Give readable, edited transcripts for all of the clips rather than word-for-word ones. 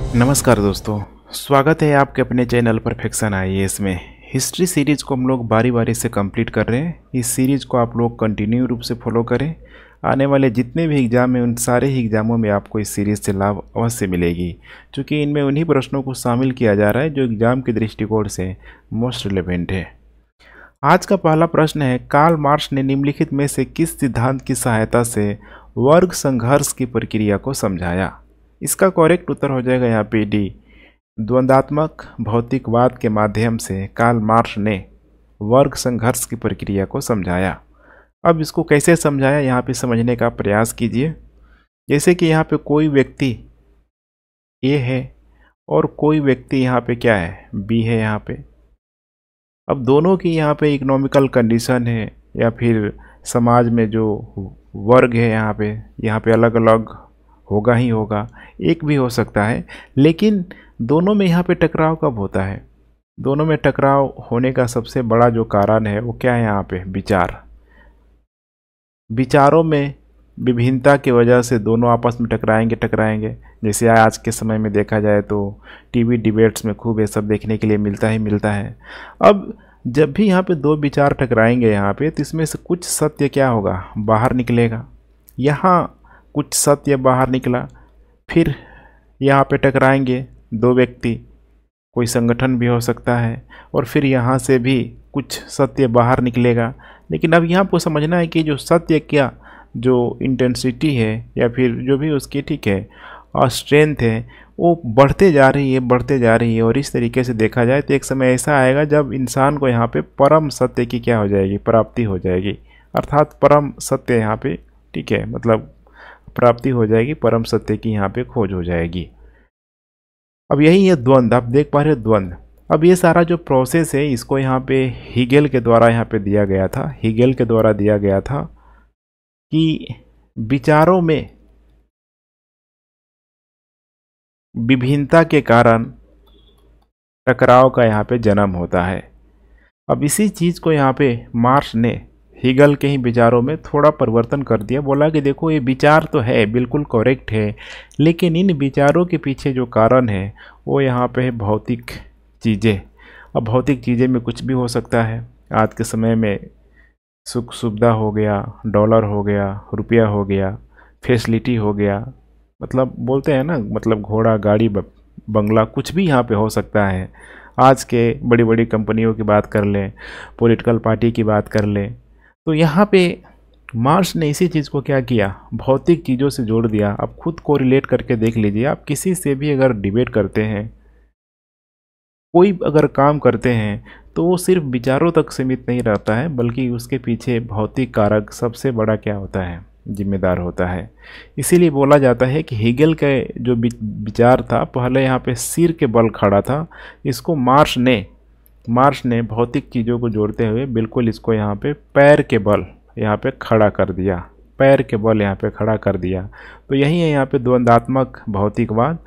नमस्कार दोस्तों, स्वागत है आपके अपने चैनल परफेक्शन आईएएस में। हिस्ट्री सीरीज को हम लोग बारी बारी से कंप्लीट कर रहे हैं। इस सीरीज को आप लोग कंटिन्यू रूप से फॉलो करें। आने वाले जितने भी एग्ज़ाम हैं उन सारे ही एग्ज़ामों में आपको इस सीरीज़ से लाभ अवश्य मिलेगी, क्योंकि इनमें उन्हीं प्रश्नों को शामिल किया जा रहा है जो एग्ज़ाम के दृष्टिकोण से मोस्ट रिलेवेंट है। आज का पहला प्रश्न है, कार्ल मार्क्स ने निम्नलिखित में से किस सिद्धांत की सहायता से वर्ग संघर्ष की प्रक्रिया को समझाया? इसका करेक्ट उत्तर हो जाएगा यहाँ पे डी, द्वंद्वात्मक भौतिकवाद के माध्यम से कार्ल मार्क्स ने वर्ग संघर्ष की प्रक्रिया को समझाया। अब इसको कैसे समझाया यहाँ पे समझने का प्रयास कीजिए। जैसे कि यहाँ पे कोई व्यक्ति ए है और कोई व्यक्ति यहाँ पे क्या है, बी है यहाँ पे। अब दोनों की यहाँ पे इकोनॉमिकल कंडीशन है या फिर समाज में जो वर्ग है यहाँ पे अलग अलग होगा ही होगा, एक भी हो सकता है। लेकिन दोनों में यहाँ पे टकराव कब होता है? दोनों में टकराव होने का सबसे बड़ा जो कारण है वो क्या है? यहाँ पे विचारों में विभिन्नता की वजह से दोनों आपस में टकराएंगे। जैसे आज के समय में देखा जाए तो टीवी डिबेट्स में खूब ये सब देखने के लिए मिलता है। अब जब भी यहाँ पे दो विचार टकराएंगे यहाँ पे, तो इसमें से कुछ सत्य क्या होगा, बाहर निकलेगा। यहाँ कुछ सत्य बाहर निकला, फिर यहाँ पे टकराएंगे दो व्यक्ति, कोई संगठन भी हो सकता है, और फिर यहाँ से भी कुछ सत्य बाहर निकलेगा। लेकिन अब यहाँ को समझना है कि जो सत्य क्या, जो इंटेंसिटी है या फिर जो भी उसकी ठीक है और स्ट्रेंथ है, वो बढ़ते जा रही है। और इस तरीके से देखा जाए तो एक समय ऐसा आएगा जब इंसान को यहाँ पे परम सत्य की क्या हो जाएगी, प्राप्ति हो जाएगी। अर्थात परम सत्य यहाँ पे ठीक है, मतलब प्राप्ति हो जाएगी, परम सत्य की यहाँ पे खोज हो जाएगी। अब यही है द्वंद्व, आप देख पा रहे हो द्वंद्व। अब ये सारा जो प्रोसेस है इसको यहाँ पे हीगेल के द्वारा यहाँ पे दिया गया था। हीगेल के द्वारा दिया गया था कि विचारों में विभिन्नता के कारण टकराव का यहाँ पे जन्म होता है। अब इसी चीज़ को यहाँ पे मार्क्स ने हीगल के ही विचारों में थोड़ा परिवर्तन कर दिया। बोला कि देखो ये विचार तो है, बिल्कुल करेक्ट है, लेकिन इन विचारों के पीछे जो कारण है वो यहाँ पे है भौतिक चीज़ें। अब भौतिक चीज़ें में कुछ भी हो सकता है। आज के समय में सुख सुविधा हो गया, डॉलर हो गया, रुपया हो गया, फैसिलिटी हो गया, मतलब बोलते हैं ना, मतलब घोड़ा गाड़ी बंगला कुछ भी यहाँ पे हो सकता है। आज के बड़ी बड़ी कंपनियों की बात कर लें, पॉलिटिकल पार्टी की बात कर लें, तो यहाँ पे मार्क्स ने इसी चीज़ को क्या किया, भौतिक चीज़ों से जोड़ दिया। आप खुद को रिलेट करके देख लीजिए। आप किसी से भी अगर डिबेट करते हैं, कोई अगर काम करते हैं, तो वो सिर्फ विचारों तक सीमित नहीं रहता है, बल्कि उसके पीछे भौतिक कारक सबसे बड़ा क्या होता है, जिम्मेदार होता है। इसीलिए बोला जाता है कि हीगेल का जो विचार था पहले यहाँ पे सिर के बल खड़ा था, इसको मार्क्स ने भौतिक चीज़ों को जोड़ते हुए बिल्कुल इसको यहाँ पे पैर के बल यहाँ पे खड़ा कर दिया, पैर के बल यहाँ पे खड़ा कर दिया। तो यही है यहाँ पे द्वंद्वात्मक भौतिकवाद।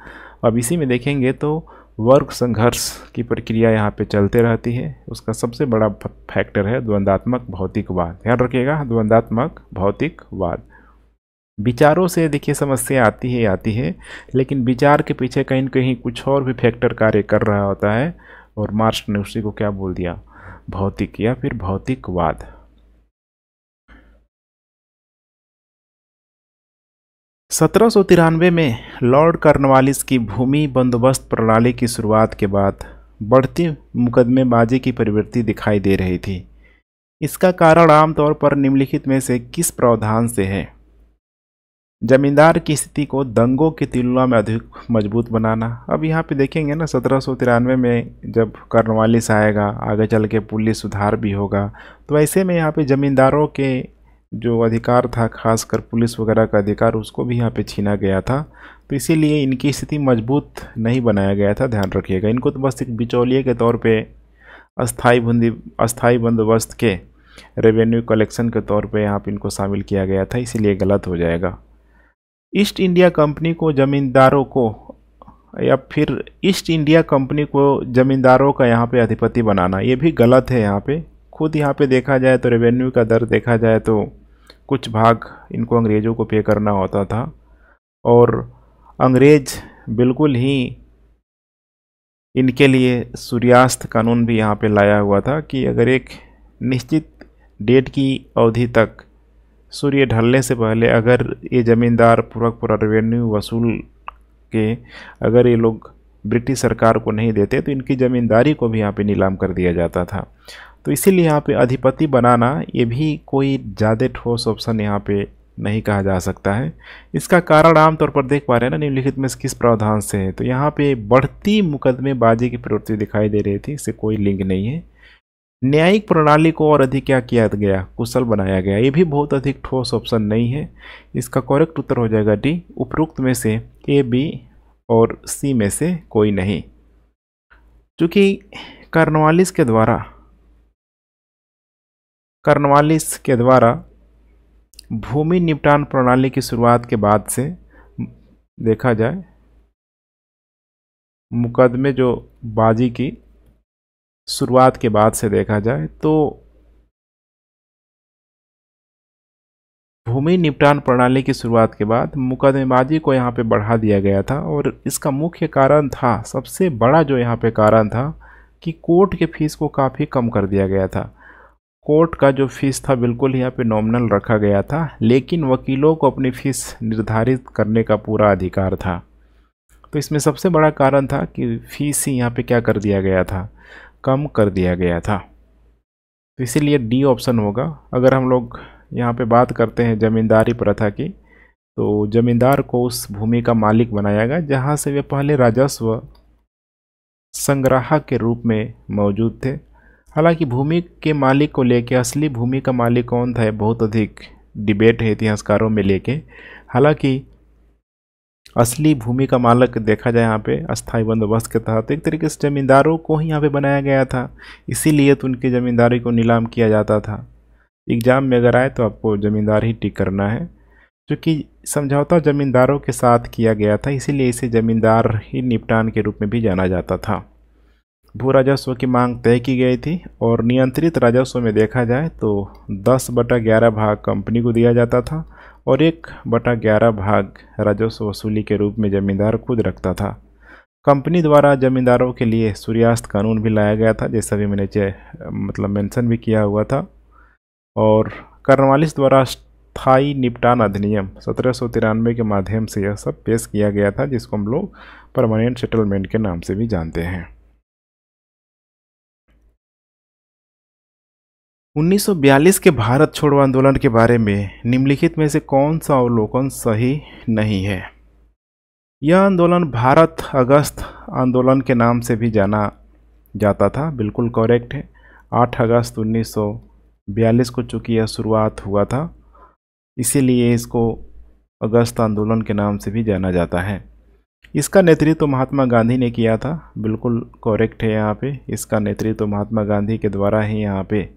अब इसी में देखेंगे तो वर्ग संघर्ष की प्रक्रिया यहाँ पे चलते रहती है। उसका सबसे बड़ा फैक्टर है द्वंद्वात्मक भौतिकवाद। ध्यान रखिएगा, द्वंद्वात्मक भौतिकवाद। विचारों से देखिए समस्या आती है, लेकिन विचार के पीछे कहीं न कहीं कुछ और भी फैक्टर कार्य कर रहा होता है, और मार्क्स ने उसी को क्या बोल दिया, भौतिक या फिर भौतिकवाद। सत्रह सौ 93 में लॉर्ड कॉर्नवालिस की भूमि बंदोबस्त प्रणाली की शुरुआत के बाद बढ़ती मुकदमेबाजी की प्रवृत्ति दिखाई दे रही थी। इसका कारण आमतौर पर निम्नलिखित में से किस प्रावधान से है? जमींदार की स्थिति को दंगों की तुलना में अधिक मजबूत बनाना। अब यहाँ पे देखेंगे ना, 1793 में जब कॉर्नवालिस आएगा, आगे चल के पुलिस सुधार भी होगा, तो ऐसे में यहाँ पे जमींदारों के जो अधिकार था, खासकर पुलिस वगैरह का अधिकार, उसको भी यहाँ पे छीना गया था। तो इसीलिए इनकी स्थिति मजबूत नहीं बनाया गया था। ध्यान रखिएगा, इनको तो बस एक बिचौलिए के तौर पर अस्थाई बंदोबस्त के रेवेन्यू कलेक्शन के तौर पर यहाँ पर इनको शामिल किया गया था, इसीलिए गलत हो जाएगा। ईस्ट इंडिया कंपनी को जमींदारों को, या फिर ईस्ट इंडिया कंपनी को जमींदारों का यहाँ पे अधिपति बनाना, ये भी गलत है। यहाँ पे खुद यहाँ पे देखा जाए तो रेवेन्यू का दर देखा जाए तो कुछ भाग इनको अंग्रेज़ों को पे करना होता था, और अंग्रेज़ बिल्कुल ही इनके लिए सूर्यास्त कानून भी यहाँ पे लाया हुआ था कि अगर एक निश्चित डेट की अवधि तक सूर्य ढलने से पहले अगर ये ज़मींदार पूरा रेवेन्यू वसूल के अगर ये लोग ब्रिटिश सरकार को नहीं देते तो इनकी ज़मींदारी को भी यहाँ पे नीलाम कर दिया जाता था। तो इसीलिए यहाँ पे अधिपति बनाना ये भी कोई ज़्यादा ठोस ऑप्शन यहाँ पे नहीं कहा जा सकता है। इसका कारण आमतौर पर देख पा रहे हैं ना निम्नलिखित में से किस प्रावधान से है। तो यहाँ पे बढ़ती मुकदमेबाजी की प्रवृत्ति दिखाई दे रही थी, इससे कोई लिंक नहीं है। न्यायिक प्रणाली को और अधिक क्या किया गया, कुशल बनाया गया, ये भी बहुत अधिक ठोस ऑप्शन नहीं है। इसका करेक्ट उत्तर हो जाएगा डी, उपरोक्त में से ए, बी और सी में से कोई नहीं। चूंकि कॉर्नवालिस के द्वारा भूमि निपटान प्रणाली की शुरुआत के बाद से देखा जाए, मुकदमे जो बाजी की शुरुआत के बाद से देखा जाए तो भूमि निपटान प्रणाली की शुरुआत के बाद मुकदमेबाजी को यहाँ पे बढ़ा दिया गया था। और इसका मुख्य कारण था, सबसे बड़ा जो यहाँ पे कारण था कि कोर्ट के फीस को काफ़ी कम कर दिया गया था। कोर्ट का जो फीस था बिल्कुल यहाँ पे नॉमिनल रखा गया था, लेकिन वकीलों को अपनी फीस निर्धारित करने का पूरा अधिकार था। तो इसमें सबसे बड़ा कारण था कि फीस ही यहाँ पे क्या कर दिया गया था, कम कर दिया गया था। तो इसीलिए डी ऑप्शन होगा। अगर हम लोग यहाँ पे बात करते हैं ज़मींदारी प्रथा की, तो ज़मींदार को उस भूमि का मालिक बनाया गया जहाँ से वे पहले राजस्व संग्राहक के रूप में मौजूद थे। हालांकि भूमि के मालिक को लेके असली भूमि का मालिक कौन था, बहुत अधिक डिबेट है इतिहासकारों में लेके। हालांकि असली भूमि का मालिक देखा जाए यहाँ पे अस्थायी बंदोबस्त के तहत एक तरीके से ज़मींदारों को ही यहाँ पे बनाया गया था, इसीलिए तो उनकी ज़मींदारी को नीलाम किया जाता था। एग्ज़ाम में अगर आए तो आपको ज़मींदार ही टिक करना है। क्योंकि समझौता ज़मींदारों के साथ किया गया था, इसीलिए इसे ज़मींदार ही निपटान के रूप में भी जाना जाता था। भू राजस्व की मांग तय की गई थी और नियंत्रित राजस्व में देखा जाए तो 10/11 भाग कंपनी को दिया जाता था और 1/11 भाग राजस्व वसूली के रूप में ज़मींदार खुद रखता था। कंपनी द्वारा ज़मींदारों के लिए सूर्यास्त कानून भी लाया गया था, जैसा भी मैंने मेंशन भी किया हुआ था। और कॉर्नवालिस द्वारा स्थायी निपटान अधिनियम 1793 के माध्यम से यह सब पेश किया गया था, जिसको हम लोग परमानेंट सेटलमेंट के नाम से भी जानते हैं। 1942 के भारत छोड़ो आंदोलन के बारे में निम्नलिखित में से कौन सा अवलोकन सही नहीं है। यह आंदोलन भारत अगस्त आंदोलन के नाम से भी जाना जाता था, बिल्कुल करेक्ट है। 8 अगस्त 1942 को चूँकि यह शुरुआत हुआ था, इसीलिए इसको अगस्त आंदोलन के नाम से भी जाना जाता है। इसका नेतृत्व महात्मा गांधी ने किया था, बिल्कुल करेक्ट है। यहाँ पे इसका नेतृत्व महात्मा गांधी के द्वारा ही यहाँ पे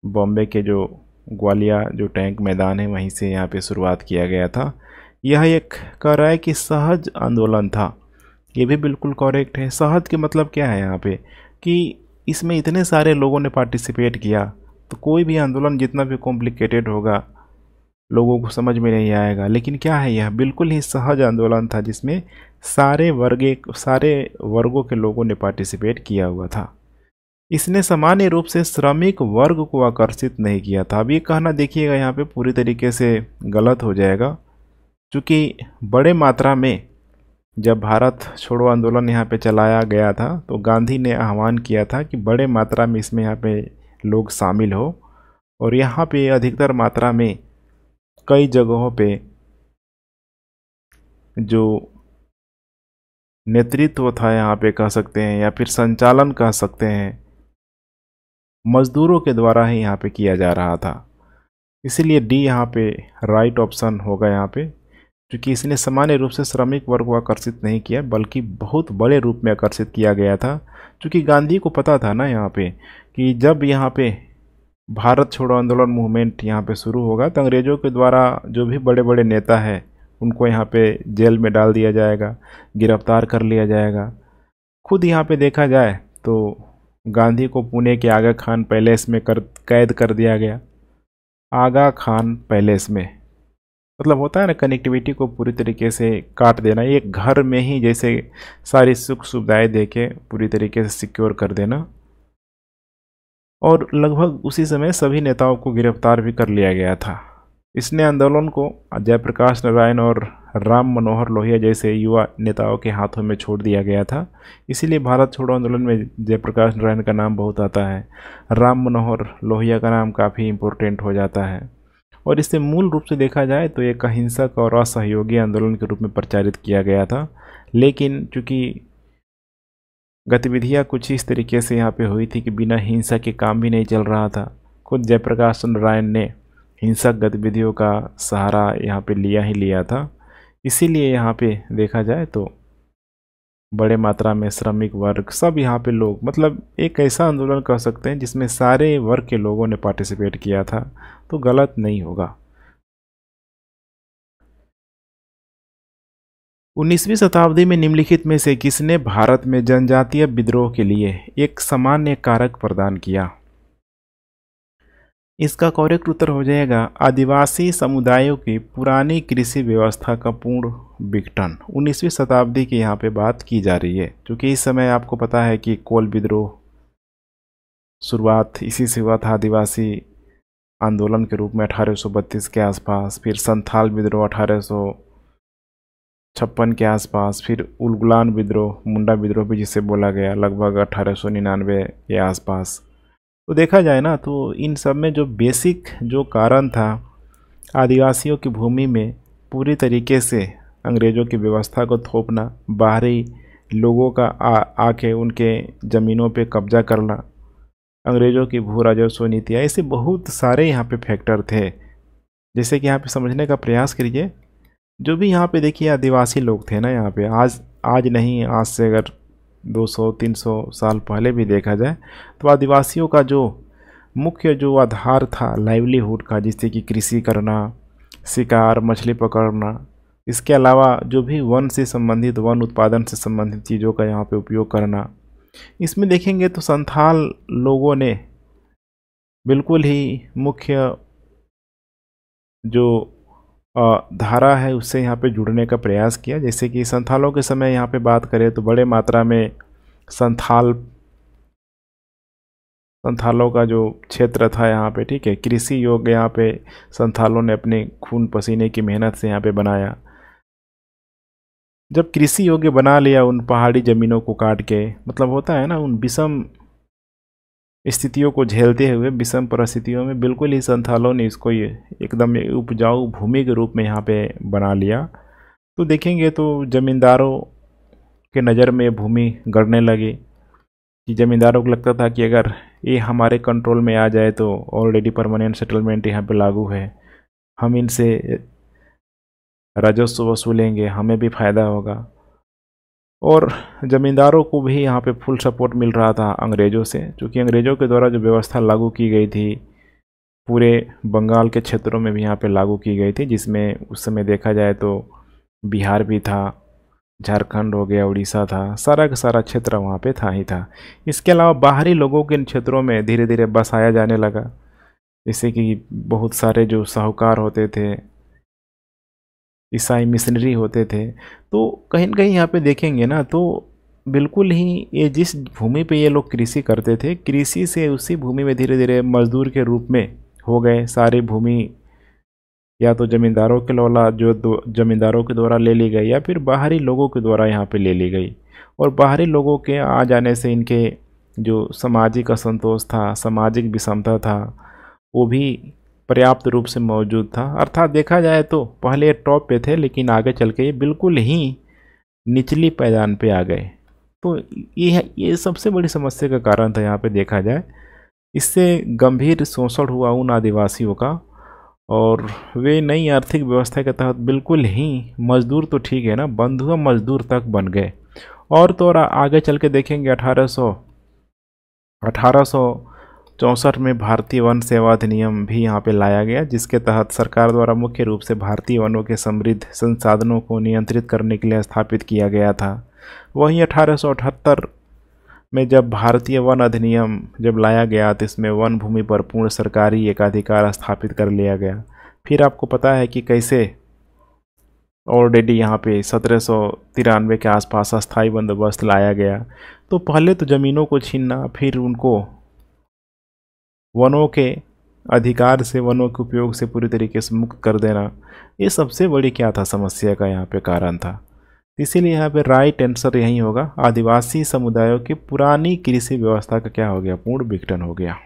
बॉम्बे के जो ग्वालिया जो टैंक मैदान है वहीं से यहाँ पे शुरुआत किया गया था। यह एक कह रहा है कि सहज आंदोलन था, ये भी बिल्कुल करेक्ट है। सहज के मतलब क्या है यहाँ पे कि इसमें इतने सारे लोगों ने पार्टिसिपेट किया, तो कोई भी आंदोलन जितना भी कॉम्प्लिकेटेड होगा लोगों को समझ में नहीं आएगा। लेकिन क्या है, यह बिल्कुल ही सहज आंदोलन था जिसमें सारे वर्गों के लोगों ने पार्टिसिपेट किया हुआ था। इसने सामान्य रूप से श्रमिक वर्ग को आकर्षित नहीं किया था। अब ये कहना देखिएगा यहाँ पे पूरी तरीके से गलत हो जाएगा, क्योंकि बड़े मात्रा में जब भारत छोड़ो आंदोलन यहाँ पे चलाया गया था तो गांधी ने आह्वान किया था कि बड़े मात्रा में इसमें यहाँ पे लोग शामिल हो। और यहाँ पे अधिकतर मात्रा में कई जगहों पे जो नेतृत्व था यहाँ पे कह सकते हैं या फिर संचालन कह सकते हैं, मजदूरों के द्वारा ही यहाँ पे किया जा रहा था। इसीलिए डी यहाँ पे राइट ऑप्शन होगा यहाँ पे, क्योंकि इसने सामान्य रूप से श्रमिक वर्ग को आकर्षित नहीं किया बल्कि बहुत बड़े रूप में आकर्षित किया गया था। क्योंकि गांधी को पता था ना यहाँ पे कि जब यहाँ पे भारत छोड़ो आंदोलन मूवमेंट यहाँ पे शुरू होगा तो अंग्रेज़ों के द्वारा जो भी बड़े बड़े नेता हैं उनको यहाँ पे जेल में डाल दिया जाएगा, गिरफ्तार कर लिया जाएगा। खुद यहाँ पे देखा जाए तो गांधी को पुणे के आगा खान पैलेस में कैद कर दिया गया। आगा खान पैलेस में मतलब होता है ना, कनेक्टिविटी को पूरी तरीके से काट देना, एक घर में ही जैसे सारी सुख सुविधाएं देके पूरी तरीके से सिक्योर कर देना। और लगभग उसी समय सभी नेताओं को गिरफ्तार भी कर लिया गया था। इसने आंदोलन को जयप्रकाश नारायण और राम मनोहर लोहिया जैसे युवा नेताओं के हाथों में छोड़ दिया गया था। इसीलिए भारत छोड़ो आंदोलन में जयप्रकाश नारायण का नाम बहुत आता है, राम मनोहर लोहिया का नाम काफ़ी इम्पोर्टेंट हो जाता है। और इसे मूल रूप से देखा जाए तो एक अहिंसक और असहयोगी आंदोलन के रूप में प्रचारित किया गया था। लेकिन चूंकि गतिविधियां कुछ इस तरीके से यहाँ पे हुई थी कि बिना हिंसा के काम भी नहीं चल रहा था। खुद जयप्रकाश नारायण ने हिंसक गतिविधियों का सहारा यहाँ पे लिया ही लिया था। इसीलिए यहाँ पे देखा जाए तो बड़े मात्रा में श्रमिक वर्ग सब यहाँ पे लोग, मतलब एक ऐसा आंदोलन कह सकते हैं जिसमें सारे वर्ग के लोगों ने पार्टिसिपेट किया था, तो गलत नहीं होगा। 19वीं शताब्दी में निम्नलिखित में से किसने भारत में जनजातीय विद्रोह के लिए एक सामान्य कारक प्रदान किया? इसका करेक्ट उत्तर हो जाएगा आदिवासी समुदायों की पुरानी कृषि व्यवस्था का पूर्ण विघटन। 19वीं शताब्दी की यहाँ पे बात की जा रही है, क्योंकि इस समय आपको पता है कि कोल विद्रोह शुरुआत इसी से हुआ था, आदिवासी आंदोलन के रूप में 1832 के आसपास, फिर संथाल विद्रोह 1856 के आसपास, फिर उलगुलान विद्रोह, मुंडा विद्रोह भी जिसे बोला गया, लगभग 1899 के आसपास। तो देखा जाए ना तो इन सब में जो बेसिक जो कारण था, आदिवासियों की भूमि में पूरी तरीके से अंग्रेज़ों की व्यवस्था को थोपना, बाहरी लोगों का आके उनके ज़मीनों पे कब्जा करना, अंग्रेज़ों की भू राजस्व नीतियाँ, ऐसे बहुत सारे यहाँ पे फैक्टर थे। जैसे कि यहाँ पे समझने का प्रयास करिए, जो भी यहाँ पे देखिए आदिवासी लोग थे ना यहाँ पे, आज नहीं, आज से अगर 200-300 साल पहले भी देखा जाए तो आदिवासियों का जो मुख्य जो आधार था लाइवलीहुड का, जिससे कि कृषि करना, शिकार, मछली पकड़ना, इसके अलावा जो भी वन से संबंधित, वन उत्पादन से संबंधित चीज़ों का यहाँ पे उपयोग करना, इसमें देखेंगे तो संथाल लोगों ने बिल्कुल ही मुख्य जो धारा है उससे यहाँ पे जुड़ने का प्रयास किया। जैसे कि संथालों के समय यहाँ पे बात करें तो बड़े मात्रा में संथालों का जो क्षेत्र था यहाँ पे, ठीक है, कृषि योग्य यहाँ पे संथालों ने अपने खून पसीने की मेहनत से यहाँ पे बनाया। जब कृषि योग्य बना लिया उन पहाड़ी ज़मीनों को काट के, मतलब होता है ना, उन विषम स्थितियों को झेलते हुए, विषम परिस्थितियों में बिल्कुल ही संथालों ने इसको एकदम उपजाऊ भूमि के रूप में यहाँ पे बना लिया। तो देखेंगे तो ज़मींदारों के नज़र में भूमि गड़ने लगी कि ज़मींदारों को लगता था कि अगर ये हमारे कंट्रोल में आ जाए तो ऑलरेडी परमानेंट सेटलमेंट यहाँ पे लागू है, हम इनसे राजस्व वसूलेंगे, हमें भी फ़ायदा होगा। और ज़मींदारों को भी यहाँ पे फुल सपोर्ट मिल रहा था अंग्रेज़ों से, क्योंकि अंग्रेज़ों के द्वारा जो व्यवस्था लागू की गई थी पूरे बंगाल के क्षेत्रों में भी यहाँ पे लागू की गई थी, जिसमें उस समय देखा जाए तो बिहार भी था, झारखंड हो गया, उड़ीसा था, सारा का सारा क्षेत्र वहाँ पे था ही था। इसके अलावा बाहरी लोगों के इन क्षेत्रों में धीरे धीरे बसाया जाने लगा, जैसे कि बहुत सारे जो साहूकार होते थे, ईसाई मिशनरी होते थे। तो कहीं ना कहीं यहाँ पे देखेंगे ना तो बिल्कुल ही ये जिस भूमि पे ये लोग कृषि करते थे, कृषि से उसी भूमि में धीरे धीरे मजदूर के रूप में हो गए। सारी भूमि या तो ज़मींदारों के द्वारा ज़मींदारों के द्वारा ले ली गई, या फिर बाहरी लोगों के द्वारा यहाँ पे ले ली गई। और बाहरी लोगों के आ जाने से इनके जो सामाजिक असंतोष था, सामाजिक विषमता था, वो भी पर्याप्त रूप से मौजूद था। अर्थात देखा जाए तो पहले टॉप पे थे, लेकिन आगे चल के ये बिल्कुल ही निचली पायदान पे आ गए। तो ये सबसे बड़ी समस्या का कारण था यहाँ पे देखा जाए। इससे गंभीर शोषण हुआ उन आदिवासियों का, और वे नई आर्थिक व्यवस्था के तहत बिल्कुल ही मजदूर तो ठीक है ना, बंधुआ मजदूर तक बन गए। और तो और आगे चल के देखेंगे 1864 में भारतीय वन सेवा अधिनियम भी यहाँ पे लाया गया, जिसके तहत सरकार द्वारा मुख्य रूप से भारतीय वनों के समृद्ध संसाधनों को नियंत्रित करने के लिए स्थापित किया गया था। वहीं 1878 में जब भारतीय वन अधिनियम जब लाया गया तो इसमें वन भूमि पर पूर्ण सरकारी एकाधिकार स्थापित कर लिया गया। फिर आपको पता है कि कैसे ऑलरेडी यहाँ पे 1793 के आसपास अस्थाई बंदोबस्त लाया गया। तो पहले तो ज़मीनों को छीनना, फिर उनको वनों के अधिकार से, वनों के उपयोग से पूरी तरीके से मुक्त कर देना, ये सबसे बड़ी क्या था, समस्या का यहाँ पे कारण था। इसीलिए यहाँ पे राइट आंसर यही होगा, आदिवासी समुदायों की पुरानी कृषि व्यवस्था का क्या हो गया, पूर्ण विघटन हो गया।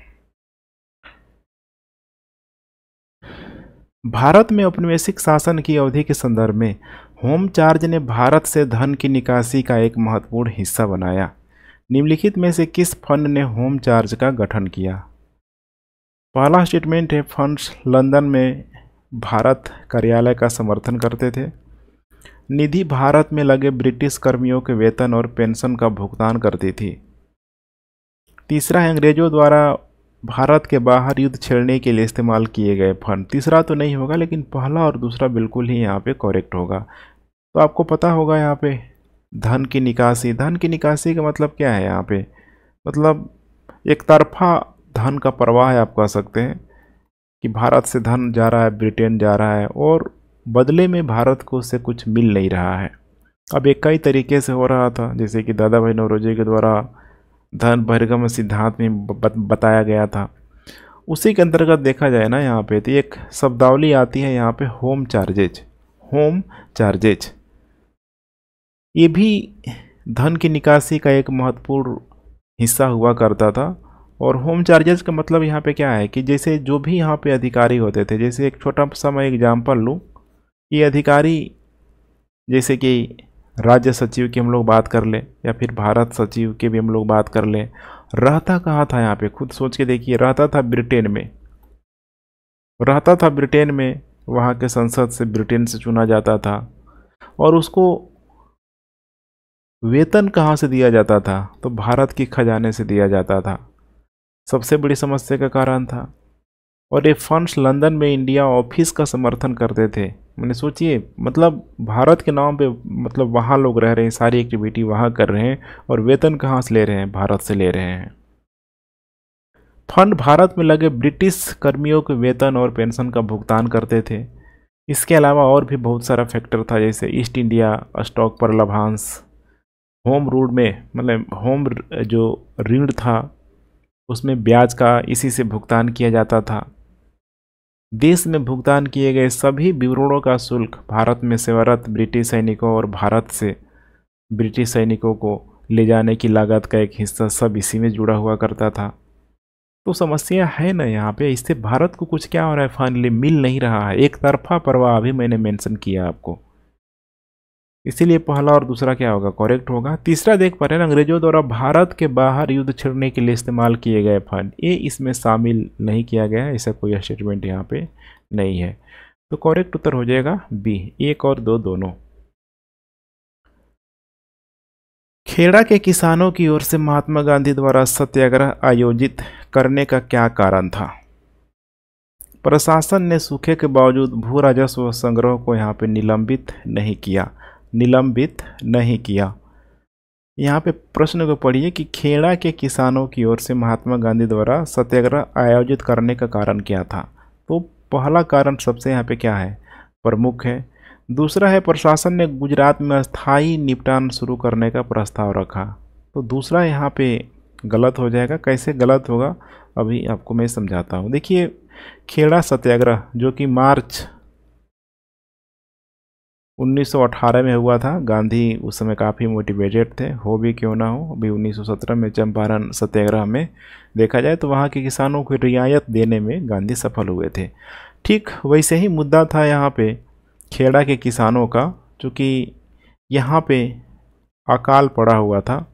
भारत में औपनिवेशिक शासन की अवधि के संदर्भ में होम चार्ज ने भारत से धन की निकासी का एक महत्वपूर्ण हिस्सा बनाया। निम्नलिखित में से किस फंड ने होम चार्ज का गठन किया? पहला स्टेटमेंट है, फंड्स लंदन में भारत कार्यालय का समर्थन करते थे। निधि भारत में लगे ब्रिटिश कर्मियों के वेतन और पेंशन का भुगतान करती थी। तीसरा है, अंग्रेजों द्वारा भारत के बाहर युद्ध छेड़ने के लिए इस्तेमाल किए गए फंड। तीसरा तो नहीं होगा, लेकिन पहला और दूसरा बिल्कुल ही यहाँ पे करेक्ट होगा। तो आपको पता होगा यहाँ पे धन की निकासी, धन की निकासी का मतलब क्या है यहाँ पे, मतलब एक तरफा धन का प्रवाह है, आप कह सकते हैं कि भारत से धन जा रहा है, ब्रिटेन जा रहा है, और बदले में भारत को उससे कुछ मिल नहीं रहा है। अब एक कई तरीके से हो रहा था, जैसे कि दादा भाई नौरोजी के द्वारा धन बहिर्गम सिद्धांत में बताया गया था। उसी के अंतर्गत देखा जाए ना, यहाँ पे तो एक शब्दावली आती है यहाँ पे, होम चार्जेज। होम चार्जेज ये भी धन की निकासी का एक महत्वपूर्ण हिस्सा हुआ करता था। और होम चार्जेस का मतलब यहाँ पे क्या है कि जैसे जो भी यहाँ पे अधिकारी होते थे, जैसे एक छोटा सा मैं एग्जाम्पल लूँ, ये अधिकारी जैसे कि राज्य सचिव की हम लोग बात कर लें, या फिर भारत सचिव की भी हम लोग बात कर लें, रहता कहाँ था यहाँ पे, खुद सोच के देखिए, रहता था ब्रिटेन में, रहता था ब्रिटेन में, वहाँ के संसद से ब्रिटेन से चुना जाता था, और उसको वेतन कहाँ से दिया जाता था, तो भारत की खजाने से दिया जाता था। सबसे बड़ी समस्या का कारण था। और ये फंड्स लंदन में इंडिया ऑफिस का समर्थन करते थे। मैंने सोचिए, मतलब भारत के नाम पे, मतलब वहाँ लोग रह रहे हैं, सारी एक्टिविटी वहाँ कर रहे हैं, और वेतन कहाँ से ले रहे हैं, भारत से ले रहे हैं। फंड भारत में लगे ब्रिटिश कर्मियों के वेतन और पेंशन का भुगतान करते थे। इसके अलावा और भी बहुत सारा फैक्टर था, जैसे ईस्ट इंडिया स्टॉक पर लाभांश, होम रूल में, मतलब होम जो ऋण था उसमें ब्याज का इसी से भुगतान किया जाता था। देश में भुगतान किए गए सभी विवरणों का शुल्क भारत में सेवारत ब्रिटिश सैनिकों और भारत से ब्रिटिश सैनिकों को ले जाने की लागत का एक हिस्सा सब इसी में जुड़ा हुआ करता था। तो समस्या है ना यहाँ पे, इससे भारत को कुछ क्या हो रहा है, फाइनली मिल नहीं रहा है, एक तरफा प्रवाह अभी मैंने मेंशन किया आपको। इसीलिए पहला और दूसरा क्या होगा, करेक्ट होगा। तीसरा देख पा रहे हैं, अंग्रेजों द्वारा भारत के बाहर युद्ध छेड़ने के लिए इस्तेमाल किए गए फंड, ये इसमें शामिल नहीं किया गया है, ऐसा कोई स्टेटमेंट यहाँ पे नहीं है। तो करेक्ट उत्तर हो जाएगा बी, 1 और 2 दोनों। खेड़ा के किसानों की ओर से महात्मा गांधी द्वारा सत्याग्रह आयोजित करने का क्या कारण था? प्रशासन ने सूखे के बावजूद भू राजस्व संग्रह को यहाँ पे निलंबित नहीं किया, निलंबित नहीं किया। यहाँ पे प्रश्न को पढ़िए कि खेड़ा के किसानों की ओर से महात्मा गांधी द्वारा सत्याग्रह आयोजित करने का कारण क्या था? तो पहला कारण सबसे यहाँ पे क्या है, प्रमुख है। दूसरा है, प्रशासन ने गुजरात में अस्थायी निपटान शुरू करने का प्रस्ताव रखा। तो दूसरा यहाँ पे गलत हो जाएगा। कैसे गलत होगा, अभी आपको मैं समझाता हूँ। देखिए, खेड़ा सत्याग्रह जो कि मार्च 1918 में हुआ था, गांधी उस समय काफ़ी मोटिवेटेड थे, हो भी क्यों ना हो। अभी 1917 में चंपारण सत्याग्रह में देखा जाए तो वहाँ के किसानों को रियायत देने में गांधी सफल हुए थे। ठीक वैसे ही मुद्दा था यहाँ पे खेड़ा के किसानों का, चूँकि यहाँ पे अकाल पड़ा हुआ था,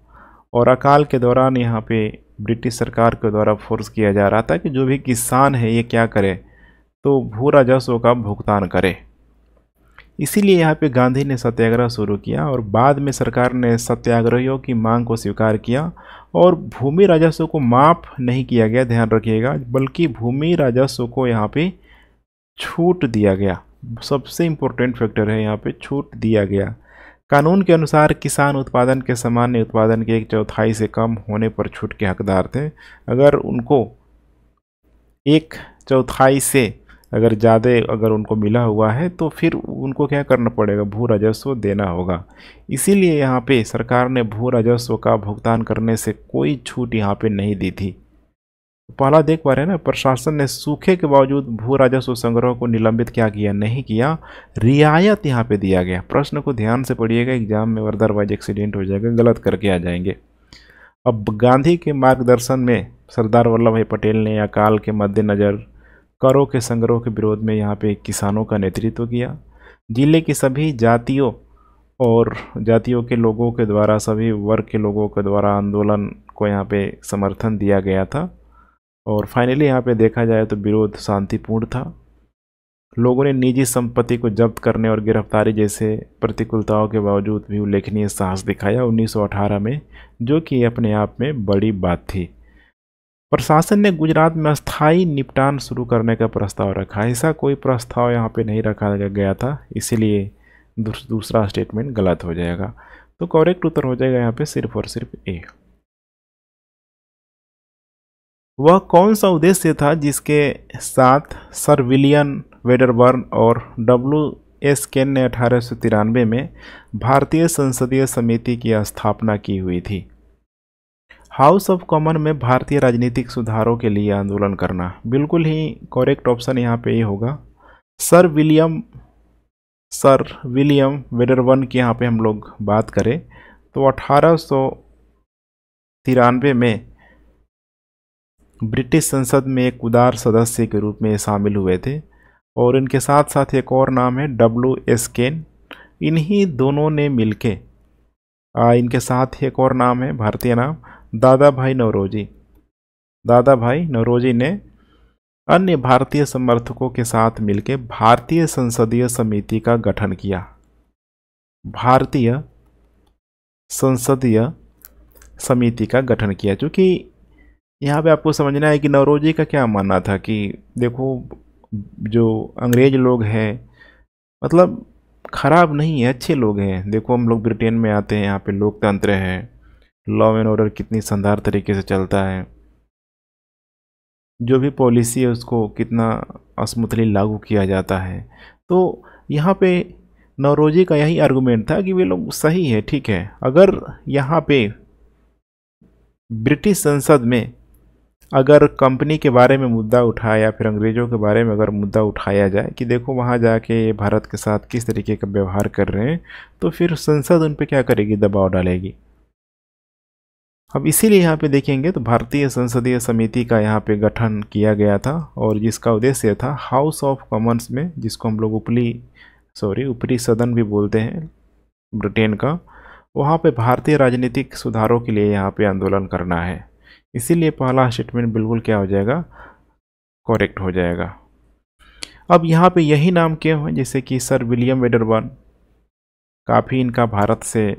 और अकाल के दौरान यहाँ पे ब्रिटिश सरकार के द्वारा फोर्स किया जा रहा था कि जो भी किसान है ये क्या करे, तो भू राजस्व का भुगतान करे। इसीलिए यहाँ पे गांधी ने सत्याग्रह शुरू किया, और बाद में सरकार ने सत्याग्रहियों की मांग को स्वीकार किया, और भूमि राजस्व को माफ़ नहीं किया गया, ध्यान रखिएगा, बल्कि भूमि राजस्व को यहाँ पे छूट दिया गया। सबसे इम्पोर्टेंट फैक्टर है यहाँ पे, छूट दिया गया। कानून के अनुसार किसान उत्पादन के सामान्य उत्पादन के 1/4 से कम होने पर छूट के हकदार थे। अगर उनको 1/4 से अगर ज़्यादा अगर उनको मिला हुआ है तो फिर उनको क्या करना पड़ेगा, भू राजस्व देना होगा। इसीलिए यहाँ पे सरकार ने भू राजस्व का भुगतान करने से कोई छूट यहाँ पे नहीं दी थी। पहला देख पा रहे हैं ना, प्रशासन ने सूखे के बावजूद भू राजस्व संग्रह को निलंबित क्या किया, नहीं किया, रियायत यहाँ पे दिया गया। प्रश्न को ध्यान से पढ़िएगा, एग्जाम में अदरवाइज एक्सीडेंट हो जाएगा, गलत करके आ जाएंगे। अब गांधी के मार्गदर्शन में सरदार वल्लभ भाई पटेल ने अकाल के मद्देनज़र करों के संग्रह के विरोध में यहाँ पे किसानों का नेतृत्व किया। जिले की सभी जातियों और जातियों के लोगों के द्वारा, सभी वर्ग के लोगों के द्वारा आंदोलन को यहाँ पे समर्थन दिया गया था। और फाइनली यहाँ पे देखा जाए तो विरोध शांतिपूर्ण था। लोगों ने निजी संपत्ति को जब्त करने और गिरफ्तारी जैसे प्रतिकूलताओं के बावजूद भी उल्लेखनीय साहस दिखाया 1918 में, जो कि अपने आप में बड़ी बात थी। प्रशासन ने गुजरात में अस्थायी निपटान शुरू करने का प्रस्ताव रखा। ऐसा कोई प्रस्ताव यहाँ पे नहीं रखा गया था, इसीलिए दूसरा स्टेटमेंट गलत हो जाएगा। तो करेक्ट उत्तर हो जाएगा यहाँ पे सिर्फ और सिर्फ ए। वह कौन सा उद्देश्य था जिसके साथ सर विलियम वेडरबर्न और W.S. केन ने 1893 में भारतीय संसदीय समिति की स्थापना की हुई थी? हाउस ऑफ कॉमन में भारतीय राजनीतिक सुधारों के लिए आंदोलन करना। बिल्कुल ही करेक्ट ऑप्शन यहाँ पे ये होगा। सर विलियम वेडरबर्न की यहाँ पे हम लोग बात करें तो 1893 में ब्रिटिश संसद में एक उदार सदस्य के रूप में शामिल हुए थे। और इनके साथ साथ एक और नाम है W.S. केन। इन्हीं दोनों ने मिलके इनके साथ एक और नाम है, भारतीय नाम, दादा भाई नौरोजी। दादा भाई नौरोजी ने अन्य भारतीय समर्थकों के साथ मिलकर भारतीय संसदीय समिति का गठन किया। भारतीय संसदीय समिति का गठन किया। क्योंकि यहाँ पे आपको समझना है कि नौरोजी का क्या मानना था कि देखो जो अंग्रेज लोग हैं मतलब खराब नहीं है, अच्छे लोग हैं। देखो हम लोग ब्रिटेन में आते हैं, यहाँ पे लोकतंत्र है, लॉ एंड ऑर्डर कितनी शानदार तरीके से चलता है, जो भी पॉलिसी है उसको कितना स्मूथली लागू किया जाता है। तो यहाँ पे नौरोजी का यही आर्गुमेंट था कि वे लोग सही है, ठीक है। अगर यहाँ पे ब्रिटिश संसद में अगर कंपनी के बारे में मुद्दा उठाया या फिर अंग्रेज़ों के बारे में अगर मुद्दा उठाया जाए कि देखो वहाँ जाके भारत के साथ किस तरीके का व्यवहार कर रहे हैं, तो फिर संसद उन पे क्या करेगी, दबाव डालेगी। अब इसीलिए यहाँ पे देखेंगे तो भारतीय संसदीय समिति का यहाँ पे गठन किया गया था और जिसका उद्देश्य था हाउस ऑफ कॉमन्स में, जिसको हम लोग ऊपरी सदन भी बोलते हैं ब्रिटेन का, वहाँ पे भारतीय राजनीतिक सुधारों के लिए यहाँ पे आंदोलन करना है। इसीलिए पहला स्टेटमेंट बिल्कुल क्या हो जाएगा, करेक्ट हो जाएगा। अब यहाँ पे यही नाम क्यों है, जैसे कि सर विलियम वेडरबर्न, काफ़ी इनका भारत से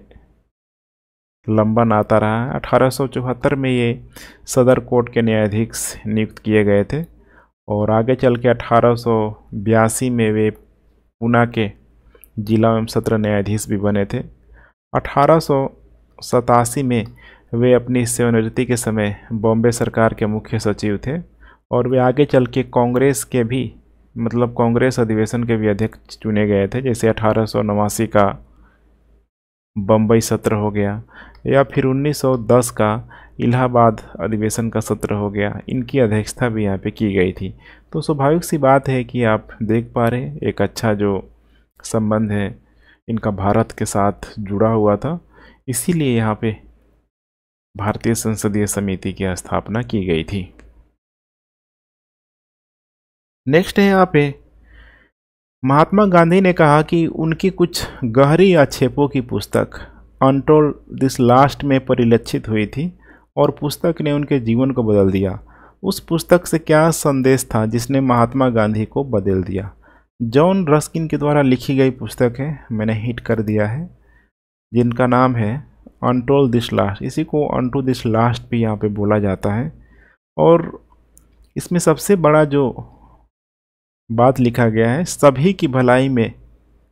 लंबा नाता रहा है। 1874 में ये सदर कोर्ट के न्यायाधीश नियुक्त किए गए थे और आगे चल के 1882 में वे पुणे के जिला एवं सत्र न्यायाधीश भी बने थे। 1887 में वे अपनी सेवानिवृत्ति के समय बॉम्बे सरकार के मुख्य सचिव थे और वे आगे चल के कांग्रेस के भी कांग्रेस अधिवेशन के भी अध्यक्ष चुने गए थे। जैसे 1889 का बम्बई सत्र हो गया या फिर 1910 का इलाहाबाद अधिवेशन का सत्र हो गया, इनकी अध्यक्षता भी यहाँ पे की गई थी। तो स्वाभाविक सी बात है कि आप देख पा रहे हैं एक अच्छा जो संबंध है इनका भारत के साथ जुड़ा हुआ था, इसीलिए यहाँ पे भारतीय संसदीय समिति की स्थापना की गई थी। नेक्स्ट है यहाँ पे महात्मा गांधी ने कहा कि उनकी कुछ गहरी आक्षेपों की पुस्तक अनटोल्ड दिस लास्ट में परिलक्षित हुई थी और पुस्तक ने उनके जीवन को बदल दिया। उस पुस्तक से क्या संदेश था जिसने महात्मा गांधी को बदल दिया? जॉन रस्किन के द्वारा लिखी गई पुस्तक है, मैंने हिट कर दिया है, जिनका नाम है अनटोल्ड दिस लास्ट। इसी को अनटू दिस लास्ट भी यहाँ पे बोला जाता है। और इसमें सबसे बड़ा जो बात लिखा गया है, सभी की भलाई में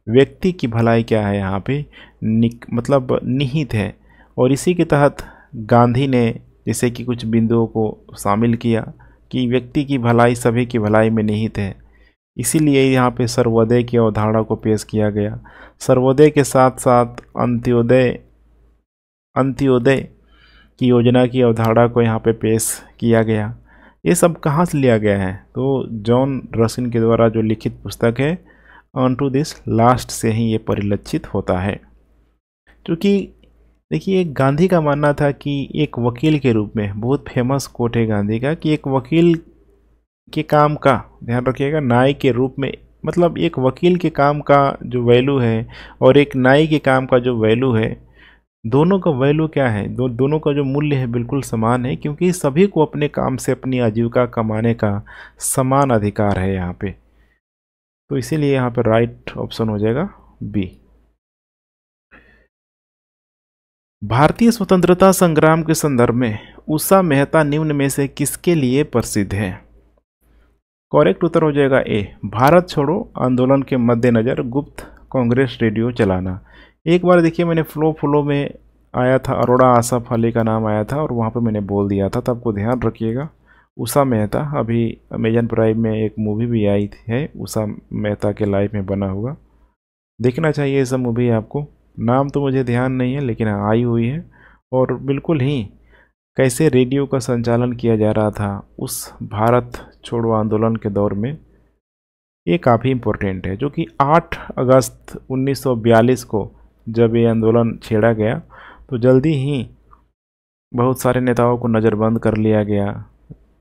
व्यक्ति की भलाई क्या है यहाँ पे निहित है। और इसी के तहत गांधी ने जैसे कि कुछ बिंदुओं को शामिल किया कि व्यक्ति की भलाई सभी की भलाई में निहित है। इसीलिए यहाँ पे सर्वोदय की अवधारणा को पेश किया गया। सर्वोदय के साथ साथ अंत्योदय अंत्योदय की योजना की अवधारणा को यहाँ पे पेश किया गया। ये सब कहाँ से लिया गया है? तो जॉन रस्किन के द्वारा जो लिखित पुस्तक है ऑन टू दिस लास्ट से ही ये परिलक्षित होता है। क्योंकि देखिए, गांधी का मानना था कि एक वकील के रूप में, बहुत फेमस कोट है गांधी का, कि एक वकील के काम का, ध्यान रखिएगा, न्याय के रूप में, मतलब एक वकील के काम का जो वैल्यू है और एक न्याय के काम का जो वैल्यू है, दोनों का वैल्यू क्या है, दोनों का जो मूल्य है बिल्कुल समान है, क्योंकि सभी को अपने काम से अपनी आजीविका कमाने का समान अधिकार है यहाँ पे। तो इसीलिए यहाँ पे राइट ऑप्शन हो जाएगा बी। भारतीय स्वतंत्रता संग्राम के संदर्भ में उषा मेहता निम्न में से किसके लिए प्रसिद्ध है? करेक्ट उत्तर हो जाएगा ए, भारत छोड़ो आंदोलन के मद्देनजर गुप्त कांग्रेस रेडियो चलाना। एक बार देखिए, मैंने फ्लो में आया था, अरोड़ा आसफ अली का नाम आया था और वहाँ पे मैंने बोल दिया था, तब को ध्यान रखिएगा। उषा मेहता, अभी अमेजन प्राइम में एक मूवी भी आई है उषा मेहता के लाइफ में बना हुआ, देखना चाहिए ये सब मूवी आपको। नाम तो मुझे ध्यान नहीं है लेकिन आई हुई है। और बिल्कुल ही कैसे रेडियो का संचालन किया जा रहा था उस भारत छोड़ो आंदोलन के दौर में, ये काफ़ी इम्पोर्टेंट है। जो कि 8 अगस्त 1942 को जब ये आंदोलन छेड़ा गया तो जल्दी ही बहुत सारे नेताओं को नज़रबंद कर लिया गया,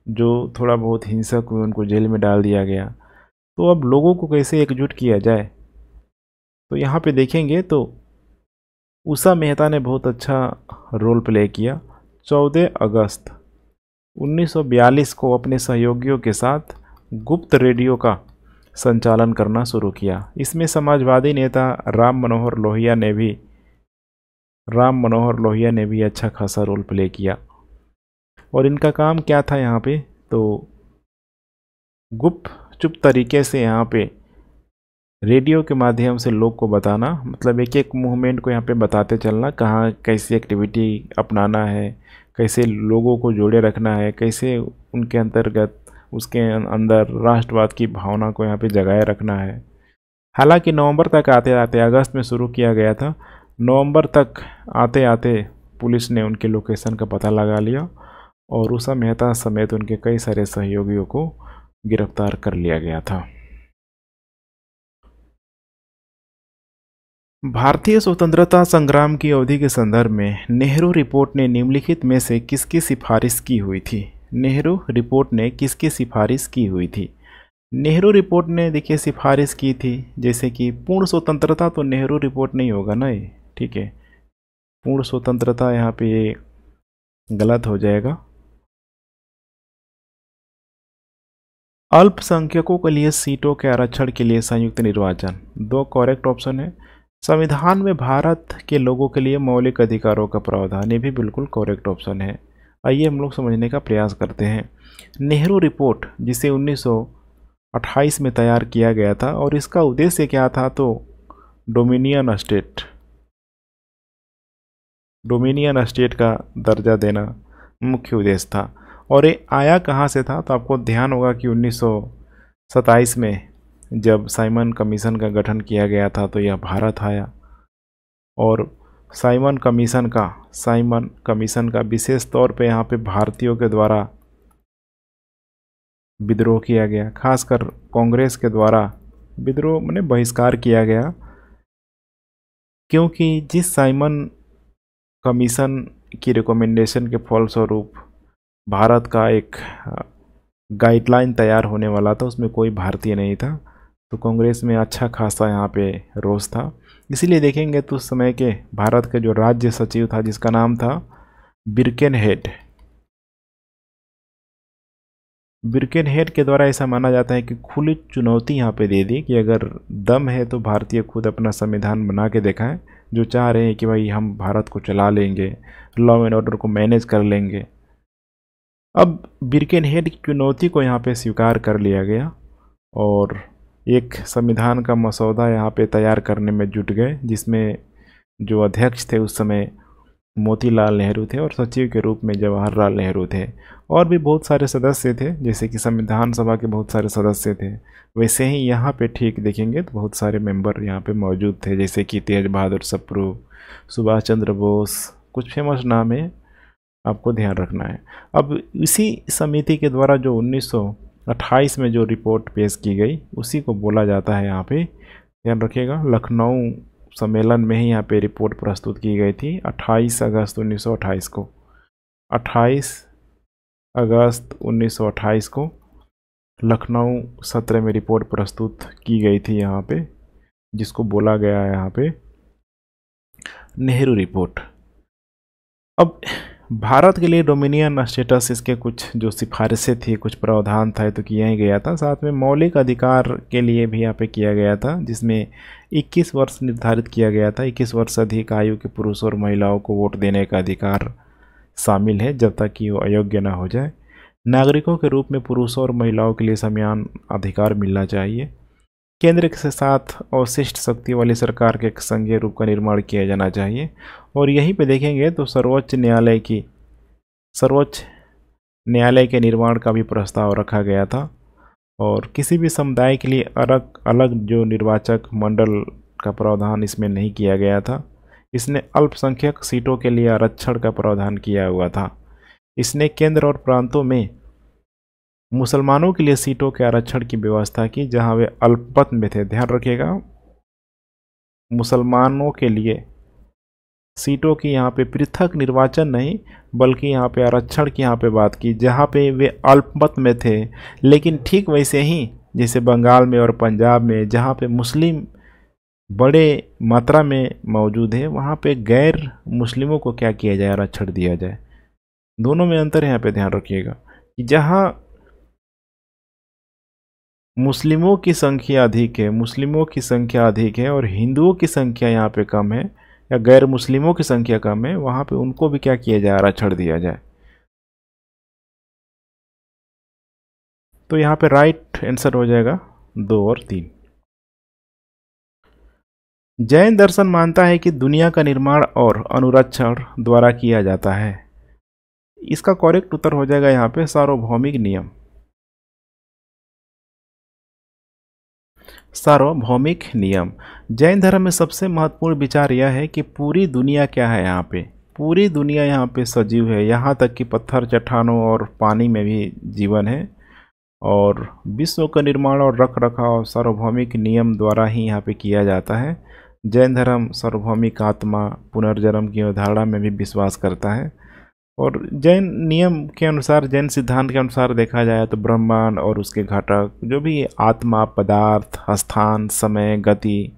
जो थोड़ा बहुत हिंसक हुए उनको जेल में डाल दिया गया। तो अब लोगों को कैसे एकजुट किया जाए, तो यहाँ पे देखेंगे तो उषा मेहता ने बहुत अच्छा रोल प्ले किया। 14 अगस्त 1942 को अपने सहयोगियों के साथ गुप्त रेडियो का संचालन करना शुरू किया। इसमें समाजवादी नेता राम मनोहर लोहिया ने भी अच्छा खासा रोल प्ले किया। और इनका काम क्या था यहाँ पे, तो चुप तरीके से यहाँ पे रेडियो के माध्यम से लोग को बताना, मतलब एक एक मूवमेंट को यहाँ पे बताते चलना, कहाँ कैसी एक्टिविटी अपनाना है, कैसे लोगों को जोड़े रखना है, कैसे उनके अंतर्गत उसके अंदर राष्ट्रवाद की भावना को यहाँ पे जगाए रखना है। हालांकि नवंबर तक आते आते, अगस्त में शुरू किया गया था, नवंबर तक आते आते पुलिस ने उनके लोकेशन का पता लगा लिया और उषा मेहता समेत उनके कई सारे सहयोगियों को गिरफ्तार कर लिया गया था। भारतीय स्वतंत्रता संग्राम की अवधि के संदर्भ में नेहरू रिपोर्ट ने निम्नलिखित में से किसकी सिफारिश की हुई थी? नेहरू रिपोर्ट ने किसकी सिफारिश की हुई थी? नेहरू रिपोर्ट ने देखिए सिफारिश की थी, जैसे कि पूर्ण स्वतंत्रता, तो नेहरू रिपोर्ट नहीं होगा ना ये, ठीक है, पूर्ण स्वतंत्रता यहाँ पे ये गलत हो जाएगा। अल्पसंख्यकों के लिए सीटों के आरक्षण के लिए संयुक्त निर्वाचन, 2 करेक्ट ऑप्शन है। संविधान में भारत के लोगों के लिए मौलिक अधिकारों का प्रावधान, ये भी बिल्कुल करेक्ट ऑप्शन है। आइए हम लोग समझने का प्रयास करते हैं। नेहरू रिपोर्ट जिसे 1928 में तैयार किया गया था और इसका उद्देश्य क्या था, तो डोमिनियन स्टेट का दर्जा देना मुख्य उद्देश्य था। और ये आया कहाँ से था, तो आपको ध्यान होगा कि 1927 में जब साइमन कमीशन का गठन किया गया था तो यह भारत आया। और साइमन कमीशन का विशेष तौर पे यहाँ पे भारतीयों के द्वारा विद्रोह किया गया, खासकर कांग्रेस के द्वारा विद्रोह माने बहिष्कार किया गया, क्योंकि जिस साइमन कमीशन की रिकमेंडेशन के फलस्वरूप भारत का एक गाइडलाइन तैयार होने वाला था, उसमें कोई भारतीय नहीं था। तो कांग्रेस में अच्छा खासा यहाँ पे रोष था। इसीलिए देखेंगे तो उस समय के भारत के जो राज्य सचिव था, जिसका नाम था बिर्केनहेड के द्वारा ऐसा माना जाता है कि खुली चुनौती यहाँ पे दे दी कि अगर दम है तो भारतीय खुद अपना संविधान बना के दिखाएं, जो चाह रहे हैं कि भाई हम भारत को चला लेंगे, लॉ एंड ऑर्डर को मैनेज कर लेंगे। अब बिर्केनहेड की चुनौती को यहाँ पे स्वीकार कर लिया गया और एक संविधान का मसौदा यहाँ पे तैयार करने में जुट गए, जिसमें जो अध्यक्ष थे उस समय मोतीलाल नेहरू थे और सचिव के रूप में जवाहरलाल नेहरू थे। और भी बहुत सारे सदस्य थे, जैसे कि संविधान सभा के बहुत सारे सदस्य थे। वैसे ही यहाँ पे ठीक देखेंगे तो बहुत सारे मेंबर यहाँ पे मौजूद थे, जैसे कि तेज बहादुर सप्रू, सुभाष चंद्र बोस, कुछ फेमस नाम है, आपको ध्यान रखना है। अब इसी समिति के द्वारा जो 1928 में जो रिपोर्ट पेश की गई उसी को बोला जाता है, यहाँ पे ध्यान रखिएगा, लखनऊ सम्मेलन में ही यहाँ पे रिपोर्ट प्रस्तुत की गई थी 28 अगस्त 1928 को। 28 अगस्त 1928 को लखनऊ सत्र में रिपोर्ट प्रस्तुत की गई थी यहाँ पे, जिसको बोला गया है यहाँ पे नेहरू रिपोर्ट। अब भारत के लिए डोमिनियन स्टेटस, इसके कुछ जो सिफारिशें थी, कुछ प्रावधान था तो किया ही गया था। साथ में मौलिक अधिकार के लिए भी यहाँ पे किया गया था, जिसमें 21 वर्ष निर्धारित किया गया था। 21 वर्ष से अधिक आयु के पुरुष और महिलाओं को वोट देने का अधिकार शामिल है, जब तक कि वो अयोग्य न हो जाए। नागरिकों के रूप में पुरुषों और महिलाओं के लिए समान अधिकार मिलना चाहिए। केंद्र के साथ अवशिष्ट शक्ति वाली सरकार के एक संघीय रूप का निर्माण किया जाना चाहिए। और यहीं पे देखेंगे तो सर्वोच्च न्यायालय के निर्माण का भी प्रस्ताव रखा गया था। और किसी भी समुदाय के लिए अलग अलग जो निर्वाचक मंडल का प्रावधान इसमें नहीं किया गया था। इसने अल्पसंख्यक सीटों के लिए आरक्षण का प्रावधान किया हुआ था। इसने केंद्र और प्रांतों में मुसलमानों के लिए सीटों के आरक्षण की व्यवस्था की, जहां वे अल्पमत में थे। ध्यान रखिएगा, मुसलमानों के लिए सीटों की यहाँ पे पृथक निर्वाचन नहीं, बल्कि यहाँ पे आरक्षण की यहाँ पे बात की, जहाँ पे वे अल्पमत में थे। लेकिन ठीक वैसे ही जैसे बंगाल में और पंजाब में जहाँ पे मुस्लिम बड़े मात्रा में मौजूद है, वहाँ पे गैर मुस्लिमों को क्या किया जाए, आरक्षण दिया जाए। दोनों में अंतर यहाँ पे ध्यान रखिएगा कि जहाँ मुस्लिमों की संख्या अधिक है और हिंदुओं की संख्या यहाँ पे कम है, या गैर मुस्लिमों की संख्या कम है, वहाँ पे उनको भी क्या किया जाए, आरक्षण दिया जाए। तो यहाँ पे राइट आंसर हो जाएगा 2 और 3। जैन दर्शन मानता है कि दुनिया का निर्माण और अनुरक्षण द्वारा किया जाता है। इसका करेक्ट उत्तर हो जाएगा यहाँ पे सार्वभौमिक नियम। सार्वभौमिक नियम जैन धर्म में सबसे महत्वपूर्ण विचार यह है कि पूरी दुनिया क्या है, यहाँ पे पूरी दुनिया यहाँ पे सजीव है, यहाँ तक कि पत्थर, चट्टानों और पानी में भी जीवन है। और विश्व का निर्माण और रख रखाव सार्वभौमिक नियम द्वारा ही यहाँ पे किया जाता है। जैन धर्म सार्वभौमिक आत्मा, पुनर्जन्म की अवधारणा में भी विश्वास करता है। और जैन नियम के अनुसार, जैन सिद्धांत के अनुसार देखा जाए तो ब्रह्मांड और उसके घटक जो भी आत्मा, पदार्थ, स्थान, समय, गति,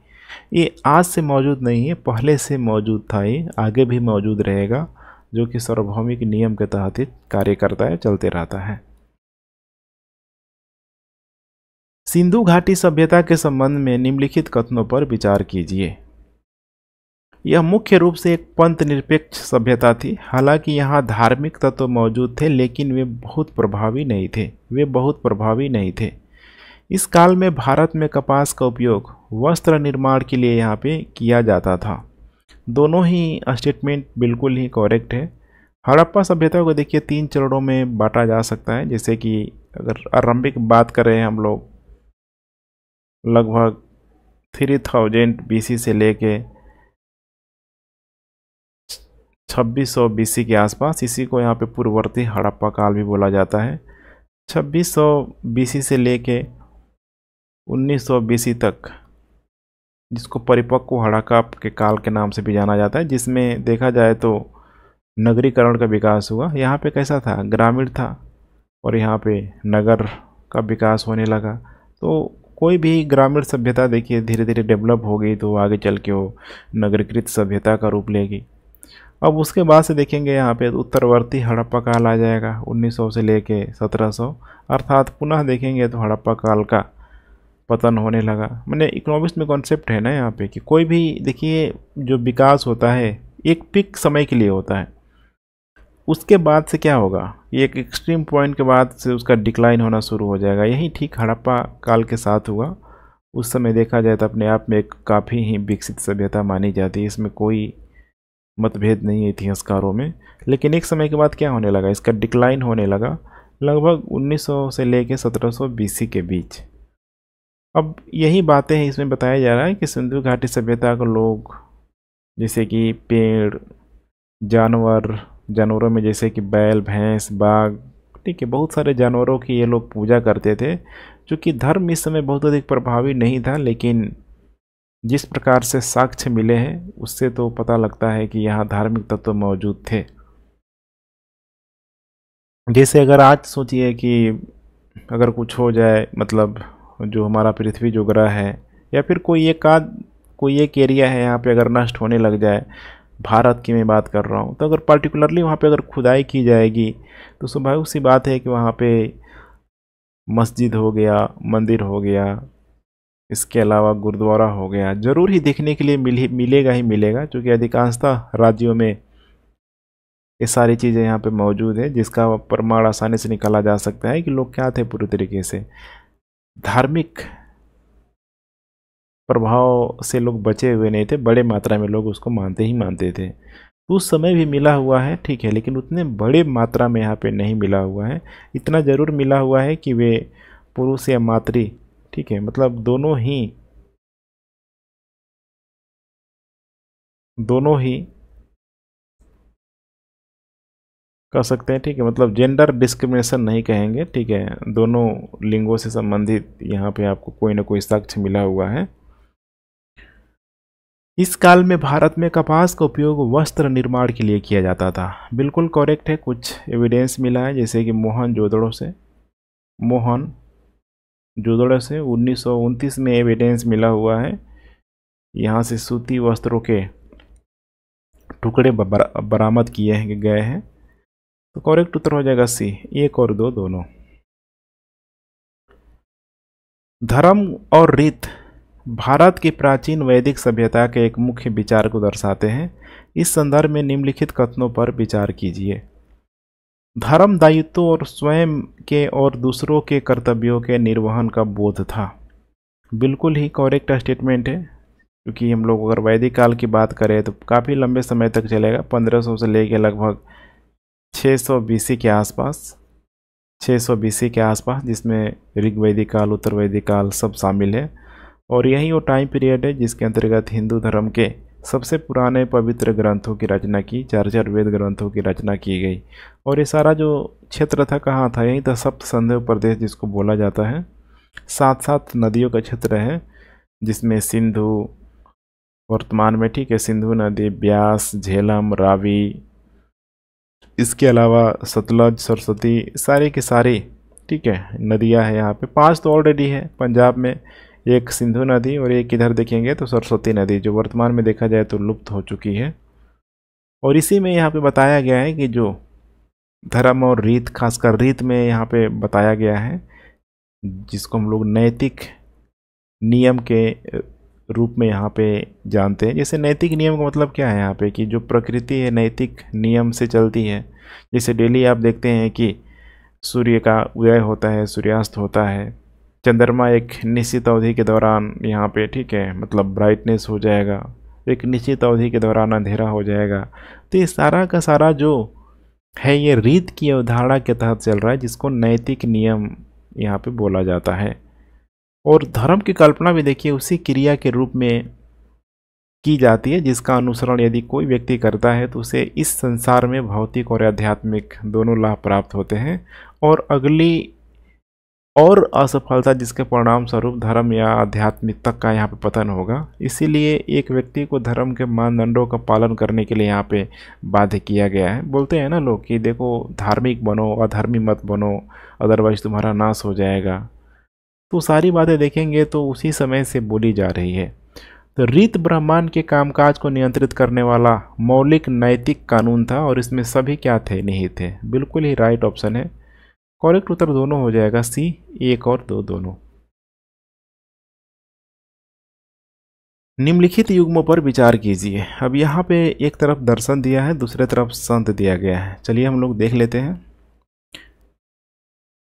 ये आज से मौजूद नहीं है, पहले से मौजूद था, ये आगे भी मौजूद रहेगा, जो कि सार्वभौमिक नियम के तहत ही कार्य करता है, चलते रहता है। सिंधु घाटी सभ्यता के संबंध में निम्नलिखित कथनों पर विचार कीजिए। यह मुख्य रूप से एक पंथ निरपेक्ष सभ्यता थी। हालांकि यहाँ धार्मिक तत्व मौजूद थे, लेकिन वे बहुत प्रभावी नहीं थे। इस काल में भारत में कपास का उपयोग वस्त्र निर्माण के लिए यहाँ पे किया जाता था। दोनों ही स्टेटमेंट बिल्कुल ही करेक्ट है। हड़प्पा सभ्यता को देखिए 3 चरणों में बांटा जा सकता है। जैसे कि अगर आरंभिक बात करें हम लोग, लगभग 3000 BC से लेके 2600 BC के आसपास, इसी को यहाँ पे पूर्ववर्ती हड़प्पा काल भी बोला जाता है। 2600 BC से लेके 1900 BC तक, जिसको परिपक्व हड़प्पा के काल के नाम से भी जाना जाता है, जिसमें देखा जाए तो नगरीकरण का विकास हुआ। यहाँ पे कैसा था, ग्रामीण था, और यहाँ पे नगर का विकास होने लगा। तो कोई भी ग्रामीण सभ्यता देखिए धीरे धीरे डेवलप हो गई, तो आगे चल के वो नगरीकृत सभ्यता का रूप लेगी। अब उसके बाद से देखेंगे यहाँ पे उत्तरवर्ती हड़प्पा काल आ जाएगा 1900 से लेके 1700, अर्थात पुनः देखेंगे तो हड़प्पा काल का पतन होने लगा। मैंने इकोनॉमिक्स में कॉन्सेप्ट है ना यहाँ पे कि कोई भी देखिए जो विकास होता है एक पिक समय के लिए होता है, उसके बाद से क्या होगा, ये एक एक्सट्रीम पॉइंट के बाद से उसका डिक्लाइन होना शुरू हो जाएगा। यही ठीक हड़प्पा काल के साथ हुआ। उस समय देखा जाए तो अपने आप में एक काफ़ी ही विकसित सभ्यता मानी जाती है, इसमें कोई मतभेद नहीं है इतिहासकारों में। लेकिन एक समय के बाद क्या होने लगा, इसका डिक्लाइन होने लगा लगभग 1900 से लेके 1700 BC के बीच। अब यही बातें हैं इसमें बताया जा रहा है कि सिंधु घाटी सभ्यता को लोग जैसे कि पेड़, जानवरों में जैसे कि बैल, भैंस, बाघ, ठीक है, बहुत सारे जानवरों की ये लोग पूजा करते थे। चूँकि धर्म इस समय बहुत अधिक प्रभावी नहीं था, लेकिन जिस प्रकार से साक्ष्य मिले हैं उससे तो पता लगता है कि यहाँ धार्मिक तत्व मौजूद थे। जैसे अगर आज सोचिए कि अगर कुछ हो जाए, मतलब जो हमारा पृथ्वी जो ग्रह है या फिर कोई एक एरिया है यहाँ पे अगर नष्ट होने लग जाए, भारत की मैं बात कर रहा हूँ, तो अगर पर्टिकुलरली वहाँ पे अगर खुदाई की जाएगी तो स्वाभाविक सी बात है कि वहाँ पे मस्जिद हो गया, मंदिर हो गया, इसके अलावा गुरुद्वारा हो गया, जरूर ही देखने के लिए मिलेगा ही मिलेगा, क्योंकि अधिकांशतः राज्यों में ये सारी चीज़ें यहाँ पे मौजूद है, जिसका प्रमाण आसानी से निकाला जा सकता है कि लोग क्या थे, पूरी तरीके से धार्मिक प्रभाव से लोग बचे हुए नहीं थे, बड़े मात्रा में लोग उसको मानते ही मानते थे। उस समय भी मिला हुआ है, ठीक है, लेकिन उतने बड़े मात्रा में यहाँ पे नहीं मिला हुआ है। इतना ज़रूर मिला हुआ है कि वे पुरुष या मातृ, ठीक है, मतलब दोनों ही कर सकते हैं, ठीक है, मतलब जेंडर डिस्क्रिमिनेशन नहीं कहेंगे, ठीक है, दोनों लिंगों से संबंधित यहाँ पे आपको कोई ना कोई साक्ष्य मिला हुआ है। इस काल में भारत में कपास का उपयोग वस्त्र निर्माण के लिए किया जाता था। बिल्कुल करेक्ट है, कुछ एविडेंस मिला है, जैसे कि मोहनजोदड़ो से 1929 में एविडेंस मिला हुआ है। यहाँ से सूती वस्त्रों के टुकड़े बरामद किए गए हैं। तो करेक्ट उत्तर हो जाएगा सी, 1 और 2 दोनों। धर्म और रीत भारत की प्राचीन वैदिक सभ्यता के एक मुख्य विचार को दर्शाते हैं। इस संदर्भ में निम्नलिखित कथनों पर विचार कीजिए। धर्म दायित्व और स्वयं के और दूसरों के कर्तव्यों के निर्वहन का बोध था। बिल्कुल ही करेक्ट स्टेटमेंट है, क्योंकि हम लोग अगर वैदिक काल की बात करें तो काफ़ी लंबे समय तक चलेगा, 1500 से लेकर लगभग 600 BC के आसपास, 600 BC के आसपास, जिसमें ऋग्वैदिक काल, उत्तर वैदिक काल सब शामिल है। और यही वो टाइम पीरियड है जिसके अंतर्गत हिंदू धर्म के सबसे पुराने पवित्र ग्रंथों की रचना की, 4 वेद ग्रंथों की रचना की गई। और ये सारा जो क्षेत्र था कहाँ था, यही था सप्त संदेव प्रदेश जिसको बोला जाता है। 7 नदियों का क्षेत्र है, जिसमें सिंधु वर्तमान में, ठीक है, सिंधु नदी, ब्यास, झेलम, रावी, इसके अलावा सतलज, सरस्वती, सारी की सारी, ठीक है, नदियाँ हैं यहाँ पे। 5 तो ऑलरेडी है पंजाब में, एक सिंधु नदी और एक इधर देखेंगे तो सरस्वती नदी, जो वर्तमान में देखा जाए तो लुप्त हो चुकी है। और इसी में यहाँ पे बताया गया है कि जो धर्म और रीत, खासकर रीत में यहाँ पे बताया गया है, जिसको हम लोग नैतिक नियम के रूप में यहाँ पे जानते हैं। जैसे नैतिक नियम का मतलब क्या है यहाँ पे, कि जो प्रकृति है नैतिक नियम से चलती है। जैसे डेली आप देखते हैं कि सूर्य का उदय होता है, सूर्यास्त होता है, चंद्रमा एक निश्चित अवधि के दौरान यहाँ पे, ठीक है, मतलब ब्राइटनेस हो जाएगा, एक निश्चित अवधि के दौरान अंधेरा हो जाएगा। तो ये सारा का सारा जो है ये रीत की अवधारणा के तहत चल रहा है, जिसको नैतिक नियम यहाँ पे बोला जाता है। और धर्म की कल्पना भी देखिए उसी क्रिया के रूप में की जाती है, जिसका अनुसरण यदि कोई व्यक्ति करता है तो उसे इस संसार में भौतिक और आध्यात्मिक दोनों लाभ प्राप्त होते हैं, और अगली और असफलता जिसके परिणाम स्वरूप धर्म या आध्यात्मिकता का यहाँ पे पतन होगा। इसीलिए एक व्यक्ति को धर्म के मानदंडों का पालन करने के लिए यहाँ पे बाध्य किया गया है। बोलते हैं ना लोग कि देखो धार्मिक बनो, अधर्मी मत बनो, अदरवाइज तुम्हारा नाश हो जाएगा। तो सारी बातें देखेंगे तो उसी समय से बोली जा रही है। तो रीत ब्रह्मांड के कामकाज को नियंत्रित करने वाला मौलिक नैतिक कानून था, और इसमें सभी क्या थे, निहित थे। बिल्कुल ही राइट ऑप्शन है, करेक्ट उत्तर दोनों हो जाएगा सी, 1 और 2 दोनों। निम्नलिखित युग्मों पर विचार कीजिए। अब यहाँ पे एक तरफ दर्शन दिया है, दूसरे तरफ संत दिया गया है। चलिए हम लोग देख लेते हैं।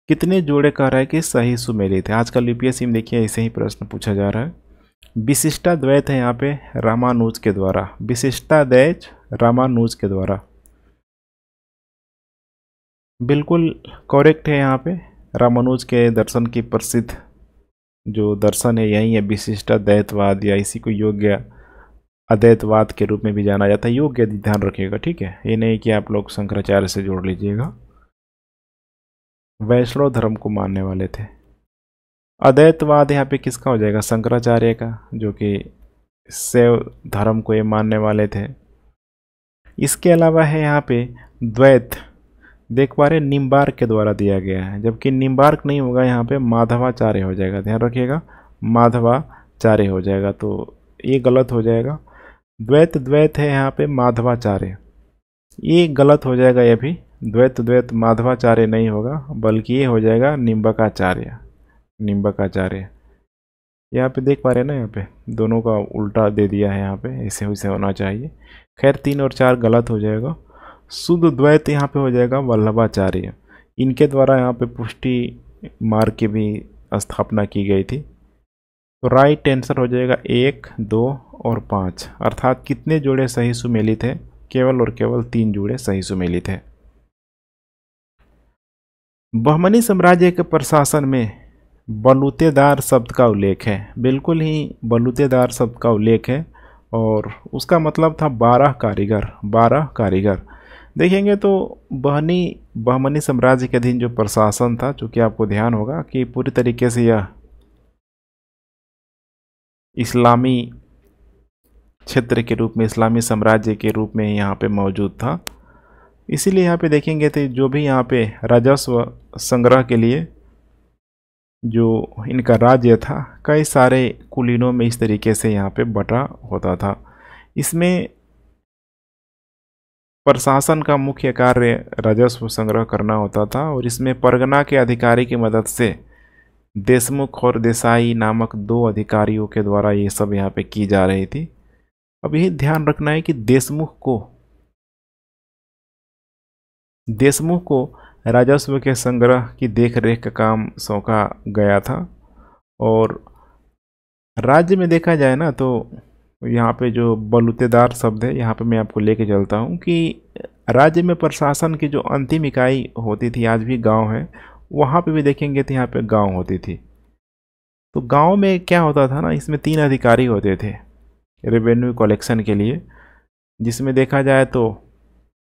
कितने जोड़े कह रहा है कि सही सुमेलित है। आजकल यूपीएससी में देखिए ऐसे ही प्रश्न पूछा जा रहा है। विशिष्टाद्वैत है यहाँ पे रामानुज के द्वारा, विशिष्टाद्वैत रामानुज के द्वारा। बिल्कुल करेक्ट है यहाँ पे। रामानुज के दर्शन की प्रसिद्ध जो दर्शन है यही है विशिष्टाद्वैतवाद, या इसी को योग्य अद्वैतवाद के रूप में भी जाना जाता है। योग्य ध्यान रखिएगा, ठीक है, ये नहीं कि आप लोग शंकराचार्य से जोड़ लीजिएगा। वैष्णव धर्म को मानने वाले थे। अद्वैतवाद यहाँ पे किसका हो जाएगा? शंकराचार्य का, जो कि शैव धर्म को ये मानने वाले थे। इसके अलावा है यहाँ पे द्वैत, देख पा रहे निम्बार्क के द्वारा दिया गया है, जबकि निम्बार्क नहीं होगा, यहाँ पे माधवाचार्य हो जाएगा। ध्यान रखिएगा, माधवाचार्य हो जाएगा, तो ये गलत हो जाएगा। द्वैत द्वैत है यहाँ पे माधवाचार्य, ये गलत हो जाएगा। ये भी द्वैत द्वैत माधवाचार्य नहीं होगा, बल्कि ये हो जाएगा निम्बकाचार्य। निम्बकाचार्य यहाँ पे देख पा रहे हैं ना, यहाँ पे दोनों का उल्टा दे दिया है, यहाँ पे ऐसे वैसे होना चाहिए। खैर 3 और 4 गलत हो जाएगा। शुद्ध द्वैत यहाँ पे हो जाएगा वल्लभाचार्य, इनके द्वारा यहाँ पे पुष्टि मार्ग की भी स्थापना की गई थी। तो राइट आंसर हो जाएगा 1, 2 और 5, अर्थात कितने जोड़े सही सुमेलित है? केवल और केवल 3 जोड़े सही सुमेलित है। बहमनी साम्राज्य के प्रशासन में बलूतेदार शब्द का उल्लेख है। बिल्कुल ही बलूतेदार शब्द का उल्लेख है, और उसका मतलब था 12 कारीगर। 12 कारीगर देखेंगे तो बहमनी साम्राज्य के अधीन जो प्रशासन था, चूँकि आपको ध्यान होगा कि पूरी तरीके से यह इस्लामी क्षेत्र के रूप में, इस्लामी साम्राज्य के रूप में यहाँ पे मौजूद था। इसीलिए यहाँ पे देखेंगे तो जो भी यहाँ पे राजस्व संग्रह के लिए जो इनका राज्य था, कई सारे कुलीनों में इस तरीके से यहाँ पे बटा होता था। इसमें प्रशासन का मुख्य कार्य राजस्व संग्रह करना होता था, और इसमें परगना के अधिकारी की मदद से देशमुख और देसाई नामक 2 अधिकारियों के द्वारा ये सब यहाँ पे की जा रही थी। अब यही ध्यान रखना है कि देशमुख को राजस्व के संग्रह की देखरेख का काम सौंपा गया था। और राज्य में देखा जाए ना, तो यहाँ पे जो बलूतेदार शब्द है, यहाँ पे मैं आपको लेके चलता हूँ कि राज्य में प्रशासन की जो अंतिम इकाई होती थी, आज भी गांव है, वहाँ पे भी देखेंगे तो यहाँ पे गांव होती थी। तो गांव में क्या होता था ना, इसमें 3 अधिकारी होते थे रेवेन्यू कलेक्शन के लिए, जिसमें देखा जाए तो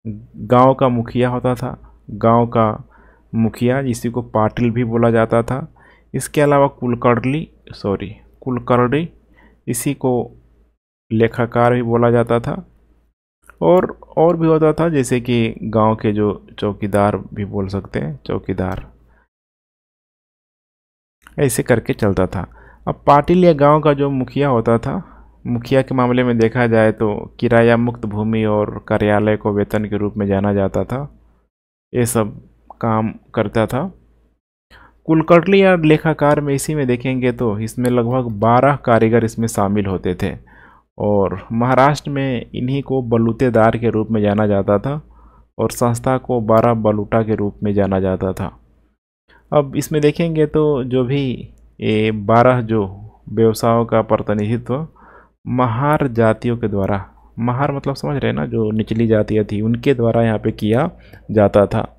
गांव का मुखिया होता था। गांव का मुखिया, जिसी को पाटिल भी बोला जाता था। इसके अलावा कुलकर्णी, इसी को लेखाकार भी बोला जाता था। और भी होता था, जैसे कि गांव के जो चौकीदार भी बोल सकते हैं, चौकीदार, ऐसे करके चलता था। अब पाटिल या गांव का जो मुखिया होता था, मुखिया के मामले में देखा जाए तो किराया मुक्त भूमि और कार्यालय को वेतन के रूप में जाना जाता था, ये सब काम करता था। कुलकर्णी या लेखाकार में इसी में देखेंगे तो इसमें लगभग 12 कारीगर इसमें शामिल होते थे, और महाराष्ट्र में इन्हीं को बलूतेदार के रूप में जाना जाता था, और संस्था को 12 बलूटा के रूप में जाना जाता था। अब इसमें देखेंगे तो जो भी ये 12 जो व्यवसायों का प्रतिनिधित्व महार जातियों के द्वारा, महार मतलब समझ रहे हैं ना, जो निचली जातियाँ थी, उनके द्वारा यहाँ पे किया जाता था।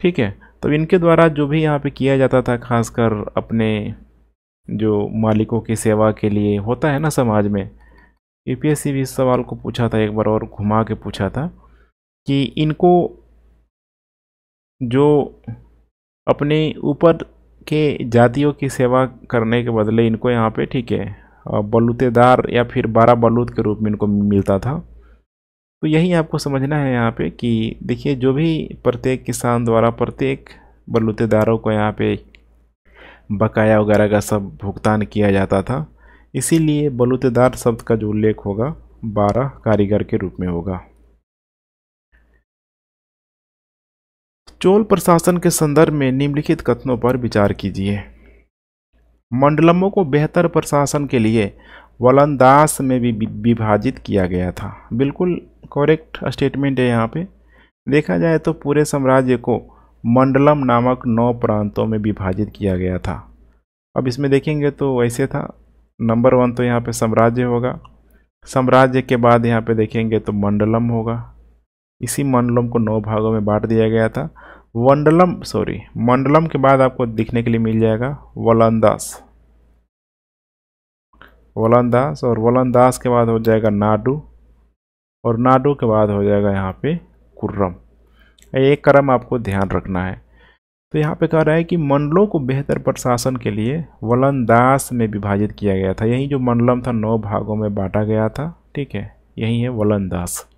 ठीक है, तो इनके द्वारा जो भी यहाँ पे किया जाता था, खासकर अपने जो मालिकों की सेवा के लिए होता है ना समाज में। यूपीएससी भी इस सवाल को पूछा था एक बार, और घुमा के पूछा था कि इनको जो अपने ऊपर के जातियों की सेवा करने के बदले इनको यहाँ पे, ठीक है, बलूतेदार या फिर 12 बलूत के रूप में इनको मिलता था। तो यही आपको समझना है यहाँ पे कि देखिए, जो भी प्रत्येक किसान द्वारा प्रत्येक बलूतेदारों को यहाँ पे बकाया वगैरह का सब भुगतान किया जाता था। इसीलिए बलूतेदार शब्द का जो उल्लेख होगा 12 कारीगर के रूप में होगा। चोल प्रशासन के संदर्भ में निम्नलिखित कथनों पर विचार कीजिए। मंडलमों को बेहतर प्रशासन के लिए वलंदास में भी विभाजित किया गया था। बिल्कुल करेक्ट स्टेटमेंट है। यहाँ पे देखा जाए तो पूरे साम्राज्य को मंडलम नामक 9 प्रांतों में विभाजित किया गया था। अब इसमें देखेंगे तो ऐसे था, नंबर 1 तो यहाँ पे साम्राज्य होगा, साम्राज्य के बाद यहाँ पे देखेंगे तो मंडलम होगा। इसी मंडलम को 9 भागों में बांट दिया गया था। मंडलम के बाद आपको दिखने के लिए मिल जाएगा वलंदास, और वलंदास के बाद हो जाएगा नाडु, और नाडु के बाद हो जाएगा यहाँ पे कुर्रम। एक क्रम आपको ध्यान रखना है। तो यहाँ पे कह रहा है कि मंडलों को बेहतर प्रशासन के लिए वलंदास में विभाजित किया गया था। यही जो मंडलम था 9 भागों में बांटा गया था, ठीक है, यही है वलंदास।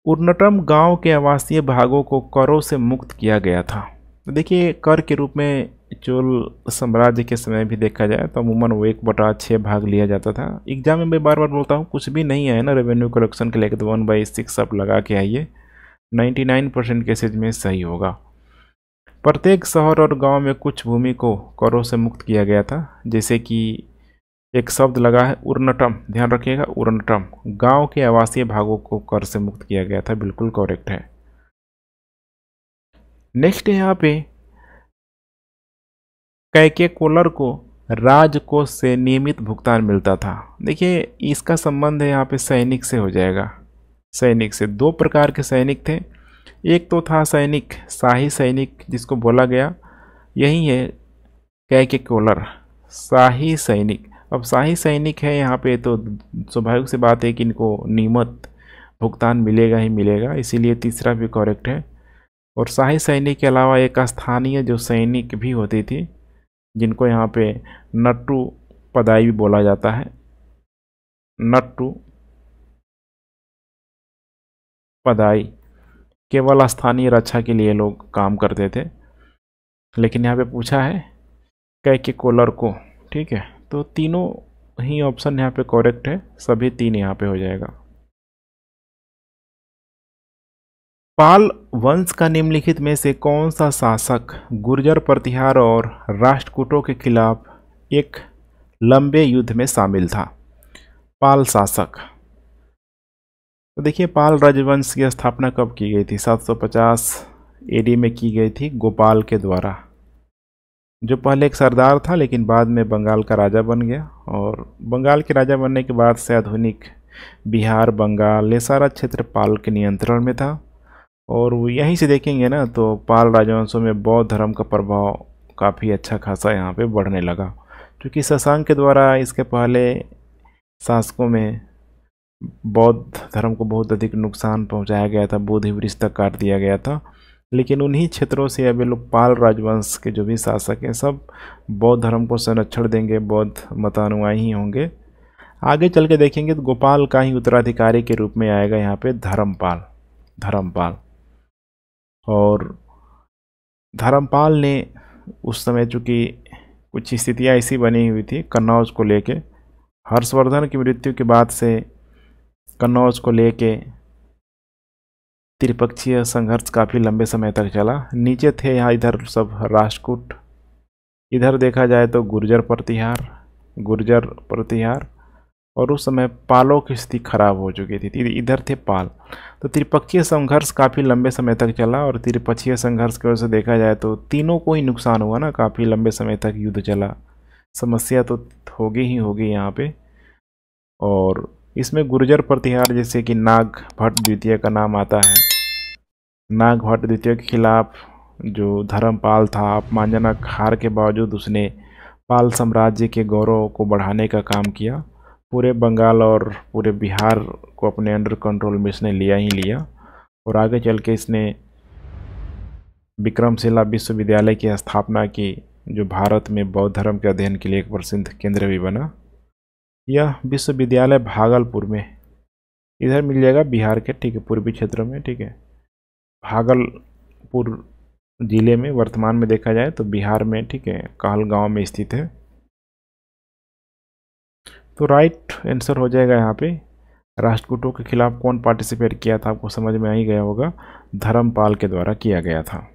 उर्नटम गांव के आवासीय भागों को करों से मुक्त किया गया था। तो देखिए, कर के रूप में चोल साम्राज्य के समय भी देखा जाए तो अमूमन वो 1/6 भाग लिया जाता था। एग्जाम में मैं बार बार बोलता हूँ, कुछ भी नहीं है ना रेवेन्यू कलेक्शन के लिए तो 1/6 आप लगा के आइए, 99% केसेज में सही होगा। प्रत्येक शहर और गांव में कुछ भूमि को करों से मुक्त किया गया था। जैसे कि एक शब्द लगा है उर्नटम, ध्यान रखिएगा, उर्नटम गांव के आवासीय भागों को कर से मुक्त किया गया था, बिल्कुल करेक्ट है। नेक्स्ट है यहाँ पे कैके कोलर को राजकोष से नियमित भुगतान मिलता था। देखिए, इसका संबंध है यहाँ पे सैनिक से हो जाएगा। सैनिक से 2 प्रकार के सैनिक थे। एक तो था सैनिक, शाही सैनिक जिसको बोला गया, यही है कैके कोलर, शाही सैनिक। अब शाही सैनिक है यहाँ पे तो स्वाभाविक सी बात है कि इनको नियमित भुगतान मिलेगा ही मिलेगा, इसीलिए तीसरा भी करेक्ट है। और शाही सैनिक के अलावा एक स्थानीय जो सैनिक भी होती थी, जिनको यहाँ पे नट्टू पदाई भी बोला जाता है, नट्टू पदाई, केवल स्थानीय रक्षा के लिए लोग काम करते थे। लेकिन यहाँ पे पूछा है कैके कोलर को, ठीक है, तो तीनों ही ऑप्शन यहाँ पे करेक्ट है, सभी 3 यहाँ पे हो जाएगा। पाल वंश का निम्नलिखित में से कौन सा शासक गुर्जर प्रतिहार और राष्ट्रकूटों के खिलाफ एक लंबे युद्ध में शामिल था? पाल शासक। तो देखिए, पाल राजवंश की स्थापना कब की गई थी? 750 AD में की गई थी गोपाल के द्वारा, जो पहले एक सरदार था लेकिन बाद में बंगाल का राजा बन गया। और बंगाल के राजा बनने के बाद से आधुनिक बिहार, बंगाल, ये सारा क्षेत्र पाल के नियंत्रण में था। और यहीं से देखेंगे ना तो पाल राजवंशों में बौद्ध धर्म का प्रभाव काफ़ी अच्छा खासा यहाँ पे बढ़ने लगा, क्योंकि शशांक के द्वारा इसके पहले शासकों में बौद्ध धर्म को बहुत अधिक नुकसान पहुँचाया गया था, बोधि वृक्ष तक काट दिया गया था। लेकिन उन्हीं क्षेत्रों से अब ये लोग पाल राजवंश के जो भी शासक हैं सब बौद्ध धर्म को संरक्षण देंगे, बौद्ध मतानुयायी ही होंगे। आगे चल के देखेंगे तो गोपाल का ही उत्तराधिकारी के रूप में आएगा यहाँ पे धर्मपाल। और धर्मपाल ने उस समय चूँकि कुछ स्थितियाँ ऐसी बनी हुई थी कन्नौज को लेके, हर्षवर्धन की मृत्यु के बाद से कन्नौज को लेके त्रिपक्षीय संघर्ष काफ़ी लंबे समय तक चला। नीचे थे यहाँ इधर सब राष्ट्रकूट, इधर देखा जाए तो गुर्जर प्रतिहार, और उस समय पालों की स्थिति खराब हो चुकी थी, इधर थे पाल। तो त्रिपक्षीय संघर्ष काफ़ी लंबे समय तक चला, और त्रिपक्षीय संघर्ष की वजह से देखा जाए तो तीनों को ही नुकसान हुआ ना, काफ़ी लंबे समय तक युद्ध चला, समस्या तो होगी ही होगी यहाँ पे। और इसमें गुर्जर प्रतिहार जैसे कि नाग भट्ट द्वितीय का नाम आता है। नाग भट्ट द्वितीय के खिलाफ जो धर्मपाल था, अपमानजनक हार के बावजूद उसने पाल साम्राज्य के गौरव को बढ़ाने का काम किया। पूरे बंगाल और पूरे बिहार को अपने अंडर कंट्रोल में इसने लिया ही लिया, और आगे चल के इसने विक्रमशिला विश्वविद्यालय की स्थापना की, जो भारत में बौद्ध धर्म के अध्ययन के लिए एक प्रसिद्ध केंद्र भी बना। यह विश्वविद्यालय भागलपुर में, इधर मिल जाएगा बिहार के, ठीक है, पूर्वी क्षेत्र में, ठीक है, भागलपुर जिले में वर्तमान में देखा जाए तो बिहार में, ठीक है, कहलगांव में स्थित है। तो राइट आंसर हो जाएगा यहाँ पे राष्ट्रकूटों के खिलाफ कौन पार्टिसिपेट किया था, आपको समझ में आ ही गया होगा, धर्मपाल के द्वारा किया गया था।